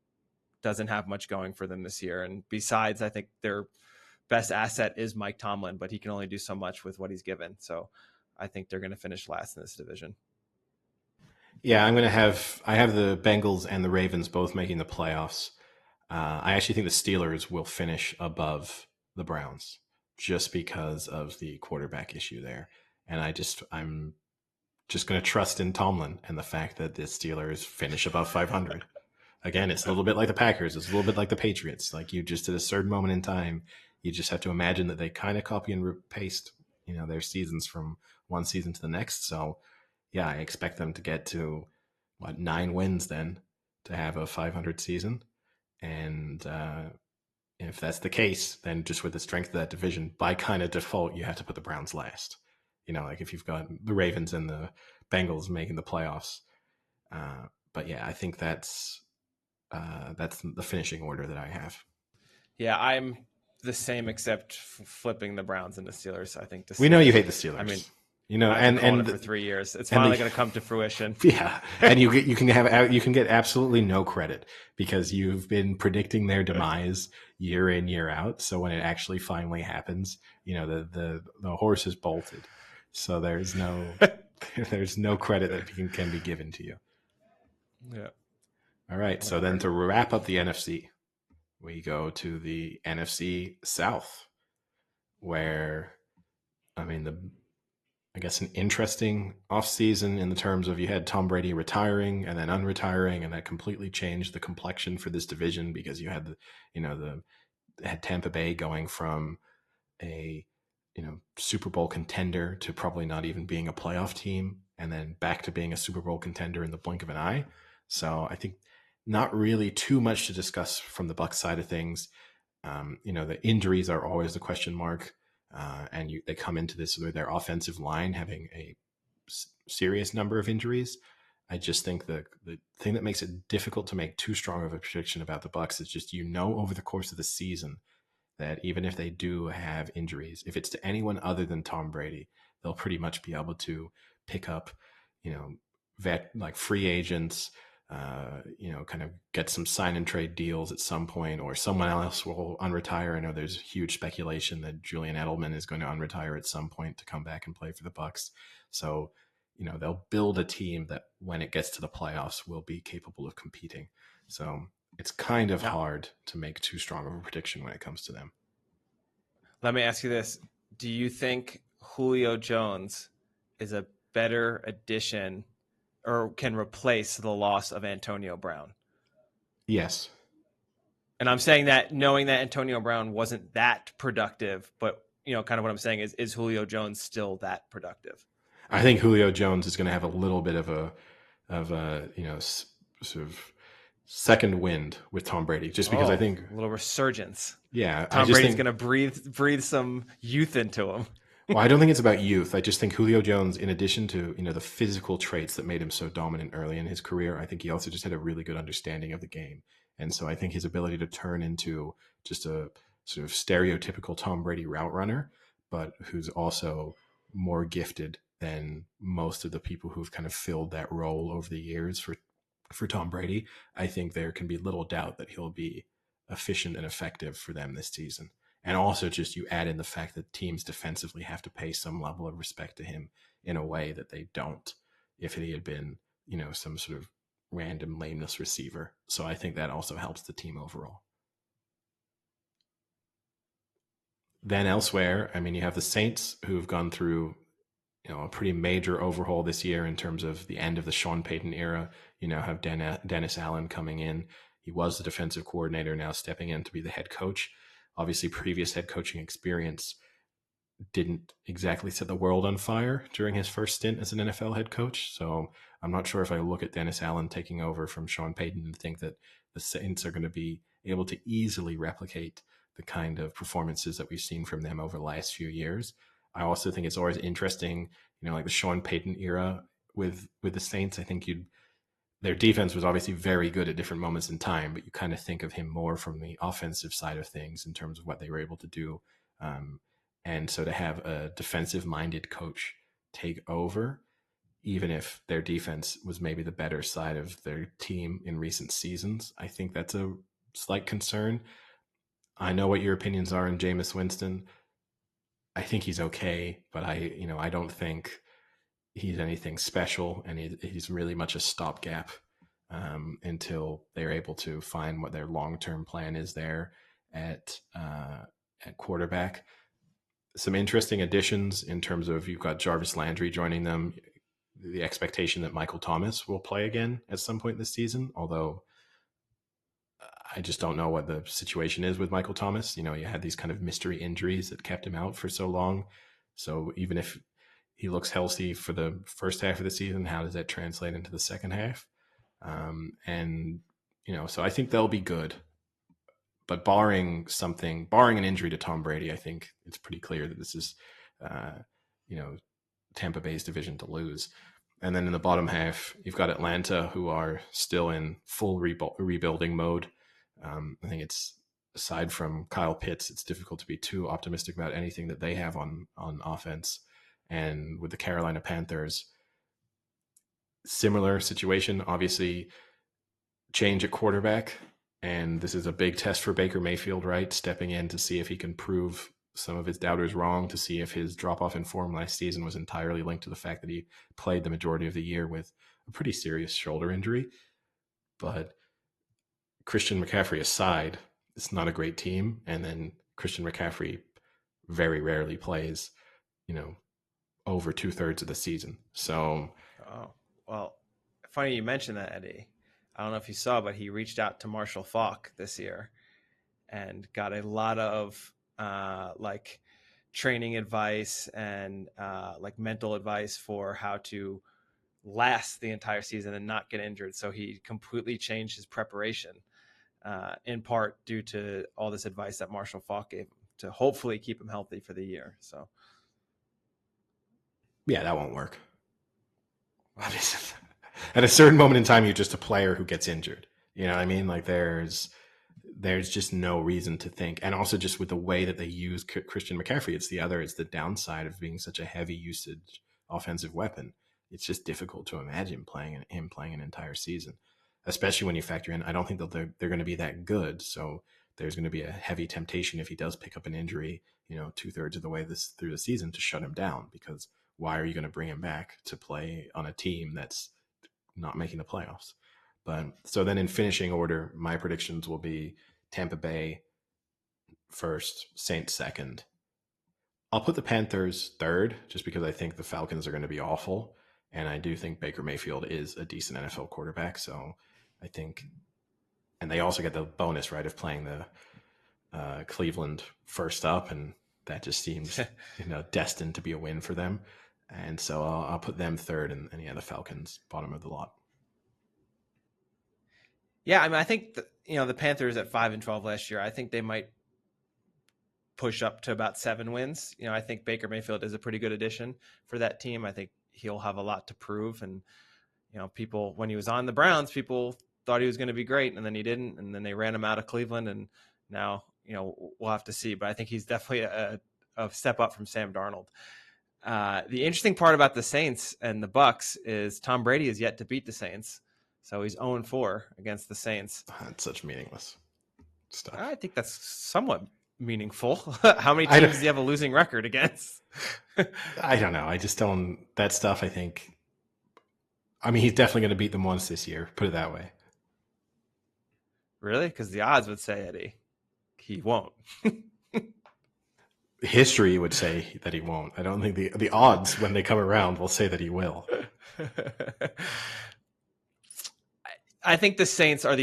S1: doesn't have much going for them this year. And besides, I think their best asset is Mike Tomlin, but he can only do so much with what he's given. So I think they're going to finish last in this division.
S2: Yeah, I have the Bengals and the Ravens both making the playoffs. I actually think the Steelers will finish above the Browns just because of the quarterback issue there. And I'm just going to trust in Tomlin and the fact that the Steelers finish above 500. Again, it's a little bit like the Packers. It's a little bit like the Patriots. Like, you just, at a certain moment in time, you just have to imagine that they kind of copy and paste, their seasons from one season to the next. So yeah, I expect them to get to 9 wins then to have a 500 season. And if that's the case, then just with the strength of that division, by kind of default, you have to put the Browns last. Like if you've got the Ravens and the Bengals making the playoffs. But yeah, I think that's the finishing order that I have.
S1: Yeah, I'm the same except flipping the Browns and the Steelers. I think the Steelers,
S2: we know you hate the Steelers.
S1: I mean, I've
S2: and
S1: been calling
S2: and
S1: it for 3 years. It's finally going to come to fruition.
S2: Yeah, and you can get absolutely no credit because you've been predicting their demise year in, year out. So when it actually finally happens, the horse is bolted. So there's no credit that can be given to you.
S1: Yeah.
S2: All right. Whatever. So then to wrap up the NFC, we go to the NFC South, where I guess an interesting offseason in the terms of you had Tom Brady retiring and then unretiring, and that completely changed the complexion for this division because you had had Tampa Bay going from a Super Bowl contender to probably not even being a playoff team, and then back to being a Super Bowl contender in the blink of an eye. So I think not really too much to discuss from the Bucs side of things. The injuries are always the question mark. And they come into this with their offensive line having a serious number of injuries. I just think the thing that makes it difficult to make too strong of a prediction about the Bucs is just over the course of the season that even if they do have injuries, if it's to anyone other than Tom Brady, they'll pretty much be able to pick up, like free agents, kind of get some sign and trade deals at some point, or someone else will unretire. I know there's huge speculation that Julian Edelman is going to unretire at some point to come back and play for the Bucs. So, they'll build a team that when it gets to the playoffs will be capable of competing. So it's kind of hard to make too strong of a prediction when it comes to them.
S1: Let me ask you this. Do you think Julio Jones is a better addition or can replace the loss of Antonio Brown?
S2: Yes.
S1: And I'm saying that knowing that Antonio Brown wasn't that productive, but kind of what I'm saying is Julio Jones still that productive?
S2: I think Julio Jones is going to have a little bit of a sort of second wind with Tom Brady, just because I think
S1: a little resurgence.
S2: Yeah,
S1: Tom Brady's going to breathe some youth into him.
S2: Well, I don't think it's about youth. I just think Julio Jones, in addition to the physical traits that made him so dominant early in his career, I think he also just had a really good understanding of the game. And so I think his ability to turn into just a sort of stereotypical Tom Brady route runner, but who's also more gifted than most of the people who've kind of filled that role over the years for Tom Brady, I think there can be little doubt that he'll be efficient and effective for them this season. And also just you add in the fact that teams defensively have to pay some level of respect to him in a way that they don't if he had been, some sort of random lameness receiver. So I think that also helps the team overall. Then elsewhere, you have the Saints who've gone through, a pretty major overhaul this year in terms of the end of the Sean Payton era. Have Dennis Allen coming in. He was the defensive coordinator, now stepping in to be the head coach. Obviously, previous head coaching experience didn't exactly set the world on fire during his first stint as an NFL head coach. So I'm not sure if I look at Dennis Allen taking over from Sean Payton and think that the Saints are going to be able to easily replicate the kind of performances that we've seen from them over the last few years. I also think it's always interesting, like the Sean Payton era with the Saints. I think their defense was obviously very good at different moments in time, but you kind of think of him more from the offensive side of things in terms of what they were able to do. And so to have a defensive minded coach take over, even if their defense was maybe the better side of their team in recent seasons, I think that's a slight concern. I know what your opinions are on Jameis Winston. I think he's okay, but I don't think he's anything special, and he's really much a stopgap until they're able to find what their long-term plan is there at quarterback. Some interesting additions in terms of you've got Jarvis Landry joining them. The expectation that Michael Thomas will play again at some point this season, although I just don't know what the situation is with Michael Thomas. You had these kind of mystery injuries that kept him out for so long. So even if he looks healthy for the first half of the season, how does that translate into the second half? So I think they'll be good. But barring an injury to Tom Brady, I think it's pretty clear that this is, Tampa Bay's division to lose. And then in the bottom half, you've got Atlanta, who are still in full rebuilding mode. I think it's, aside from Kyle Pitts, it's difficult to be too optimistic about anything that they have on offense. And with the Carolina Panthers, similar situation, obviously change at quarterback. And this is a big test for Baker Mayfield, right? Stepping in to see if he can prove some of his doubters wrong, to see if his drop-off in form last season was entirely linked to the fact that he played the majority of the year with a pretty serious shoulder injury. But Christian McCaffrey aside, it's not a great team. And then Christian McCaffrey very rarely plays, over 2/3 of the season. So,
S1: Oh, well, funny you mentioned that, Eddie. I don't know if you saw, but he reached out to Marshall Faulk this year and got a lot of training advice and mental advice for how to last the entire season and not get injured. So he completely changed his preparation, in part due to all this advice that Marshall Faulk gave him to hopefully keep him healthy for the year. So,
S2: yeah, that won't work. At a certain moment in time, you're just a player who gets injured. You know what I mean? Like there's just no reason to think. And also just with the way that they use Christian McCaffrey, it's the downside of being such a heavy usage offensive weapon. It's just difficult to imagine him playing an entire season, especially when you factor in, I don't think that they're going to be that good. So there's going to be a heavy temptation if he does pick up an injury, 2/3 of the way through the season, to shut him down, because why are you going to bring him back to play on a team that's not making the playoffs? But so then in finishing order, my predictions will be Tampa Bay first, Saints second. I'll put the Panthers third just because I think the Falcons are going to be awful. And I do think Baker Mayfield is a decent NFL quarterback. So I think, and they also get the bonus, right, of playing the Cleveland first up. And that just seems, destined to be a win for them. And so I'll put them third, and the Falcons bottom of the lot.
S1: Yeah, I mean, I think the Panthers at 5-12 last year, I think they might push up to about 7 wins. I think Baker Mayfield is a pretty good addition for that team. I think he'll have a lot to prove. And, people, when he was on the Browns, people thought he was going to be great, and then he didn't. And then they ran him out of Cleveland, and now, we'll have to see. But I think he's definitely a step up from Sam Darnold. The interesting part about the Saints and the Bucks is Tom Brady is yet to beat the Saints. So he's 0-4 against the Saints.
S2: That's such meaningless stuff.
S1: I think that's somewhat meaningful. How many teams do you have a losing record against?
S2: I don't know. I just don't. That stuff, I mean, he's definitely going to beat them once this year. Put it that way.
S1: Really? Because the odds would say, Eddie, he won't.
S2: History would say that he won't. I don't think the odds, when they come around, will say that he will.
S1: I think the Saints are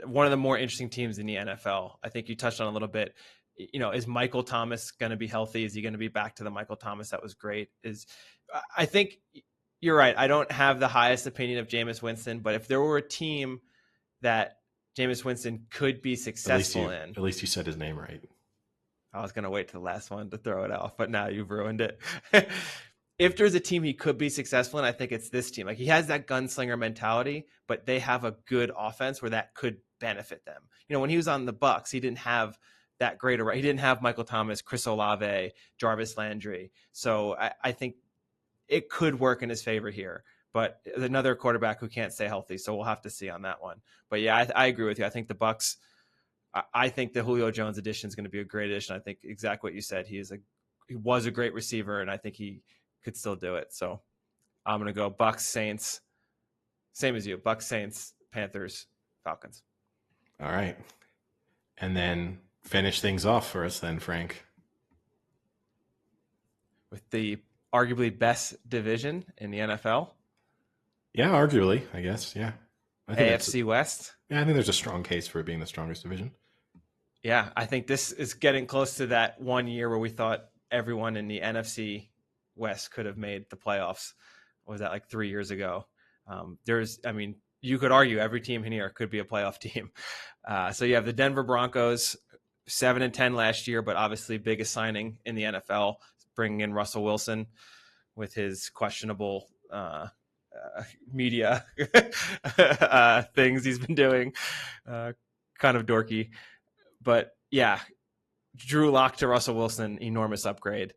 S1: one of the more interesting teams in the NFL. I think you touched on a little bit. Is Michael Thomas going to be healthy? Is he going to be back to the Michael Thomas that was great? I think you're right. I don't have the highest opinion of Jameis Winston, but if there were a team that Jameis Winston could be successful in.
S2: At least you said his name right.
S1: I was going to wait to the last one to throw it off, but now you've ruined it. If there's a team he could be successful in, I think it's this team. Like, he has that gunslinger mentality, but they have a good offense where that could benefit them. You know, when he was on the Bucs, he didn't have that great. He didn't have Michael Thomas, Chris Olave, Jarvis Landry. So I think it could work in his favor here. But another quarterback who can't stay healthy, so we'll have to see on that one. But yeah, I agree with you. I think the Bucs. I think the Julio Jones addition is going to be a great addition. I think exactly what you said. He was a great receiver, and I think he could still do it. So I'm going to go Bucs, Saints, same as you. Bucs, Saints, Panthers, Falcons.
S2: All right. And then finish things off for us then, Frank.
S1: With the arguably best division in the NFL.
S2: Yeah, arguably, I guess. Yeah. I think
S1: AFC West.
S2: Yeah, I think there's a strong case for it being the strongest division.
S1: Yeah, I think this is getting close to that one year where we thought everyone in the NFC West could have made the playoffs. What was that, like 3 years ago? You could argue every team in here could be a playoff team. So you have the Denver Broncos, 7-10 last year, but obviously biggest signing in the NFL, bringing in Russell Wilson with his questionable media things he's been doing. Kind of dorky. But yeah, Drew Lock to Russell Wilson, enormous upgrade.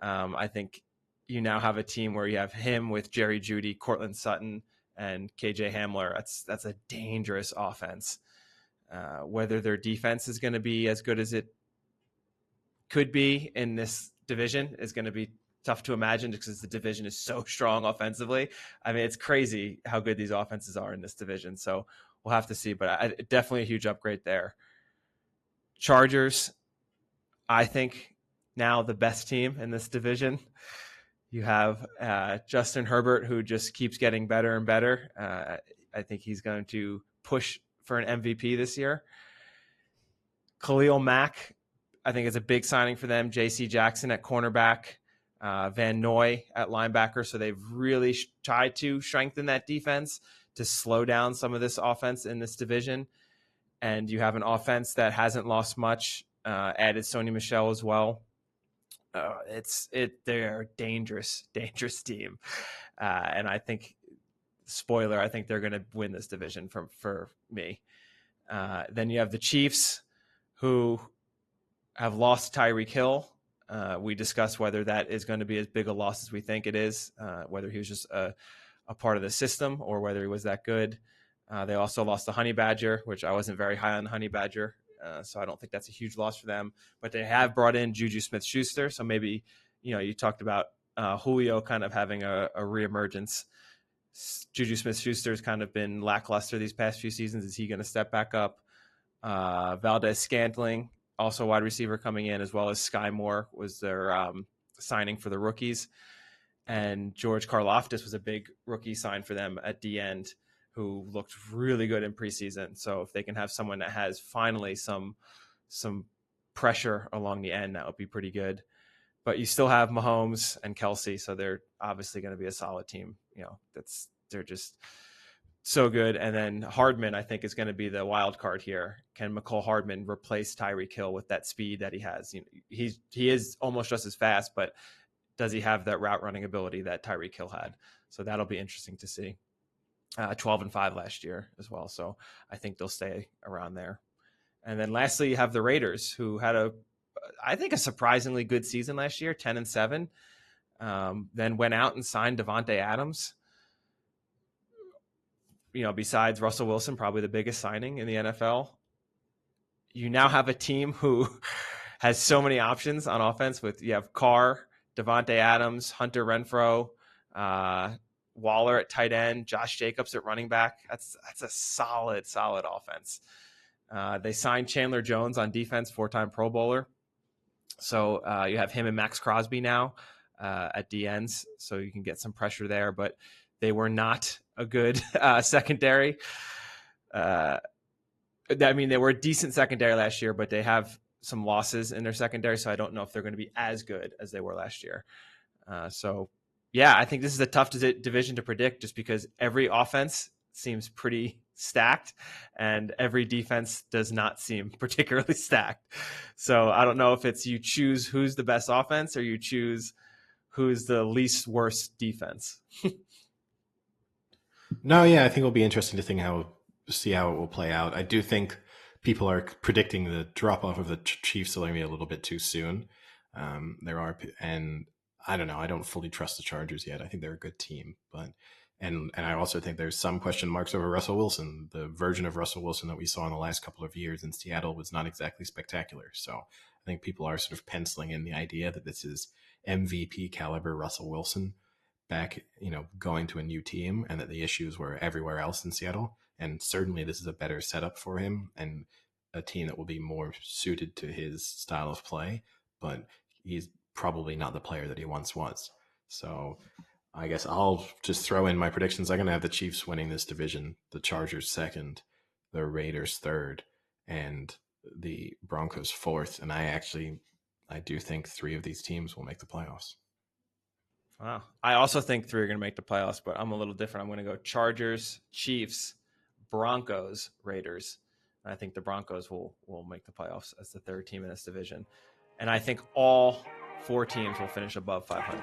S1: I think you now have a team where you have him with Jerry Jeudy, Cortland Sutton, and KJ Hamler. That's a dangerous offense. Whether their defense is going to be as good as it could be in this division is going to be tough to imagine because the division is so strong offensively. I mean, it's crazy how good these offenses are in this division. So we'll have to see, but definitely a huge upgrade there. Chargers, I think now the best team in this division. You have Justin Herbert, who just keeps getting better and better. I think he's going to push for an MVP this year. Khalil Mack, I think is a big signing for them. J.C. Jackson at cornerback, Van Noy at linebacker. So they've really tried to strengthen that defense to slow down some of this offense in this division. And you have an offense that hasn't lost much, added Sony Michel as well. They're a dangerous team. And I think, spoiler, I think they're going to win this division for me. Then you have the Chiefs, who have lost Tyreek Hill. We discussed whether that is going to be as big a loss as we think it is, whether he was just a part of the system or whether he was that good. They also lost the Honey Badger, which I wasn't very high on the Honey Badger. So I don't think that's a huge loss for them. But they have brought in Juju Smith-Schuster. So maybe, you talked about Julio kind of having a reemergence. Juju Smith-Schuster has kind of been lackluster these past few seasons. Is he going to step back up? Valdez-Scantling, also wide receiver coming in, as well as Sky Moore was their signing for the rookies. And George Karlaftis was a big rookie sign for them at the end, who looked really good in preseason. So if they can have someone that has finally some pressure along the end, that would be pretty good. But you still have Mahomes and Kelsey, so they're obviously going to be a solid team. They're just so good. And then Hardman, I think, is going to be the wild card here. Can McCole Hardman replace Tyreek Hill with that speed that he has? He is almost just as fast, but does he have that route running ability that Tyreek Hill had? So that'll be interesting to see. 12-5 last year as well. So I think they'll stay around there. And then lastly, you have the Raiders, who had I think a surprisingly good season last year, 10-7. Then went out and signed Devontae Adams. Besides Russell Wilson, probably the biggest signing in the NFL. You now have a team who has so many options on offense you have Carr, Devontae Adams, Hunter Renfrow, Waller at tight end, Josh Jacobs at running back. That's a solid offense. They signed Chandler Jones on defense, 4-time Pro Bowler. So you have him and Max Crosby now at the ends, so you can get some pressure there. But they were not a good secondary. They were a decent secondary last year, but they have some losses in their secondary, so I don't know if they're going to be as good as they were last year. Yeah, I think this is a tough division to predict just because every offense seems pretty stacked, and every defense does not seem particularly stacked. So I don't know if it's you choose who's the best offense or you choose who's the least worst defense.
S2: No, yeah, I think it'll be interesting to see how it will play out. I do think people are predicting the drop off of the Chiefs will be a little bit too soon. And I don't know. I don't fully trust the Chargers yet. I think they're a good team, but and I also think there's some question marks over Russell Wilson. The version of Russell Wilson that we saw in the last couple of years in Seattle was not exactly spectacular. So I think people are sort of penciling in the idea that this is MVP caliber Russell Wilson back, going to a new team, and that the issues were everywhere else in Seattle. And certainly this is a better setup for him and a team that will be more suited to his style of play, but he's probably not the player that he once was. So I guess I'll just throw in my predictions. I'm going to have the Chiefs winning this division, the Chargers second, the Raiders third, and the Broncos fourth. And I do think three of these teams will make the playoffs.
S1: Wow. I also think three are going to make the playoffs, but I'm a little different. I'm going to go Chargers, Chiefs, Broncos, Raiders. And I think the Broncos will make the playoffs as the third team in this division. And I think all four teams will finish above 500.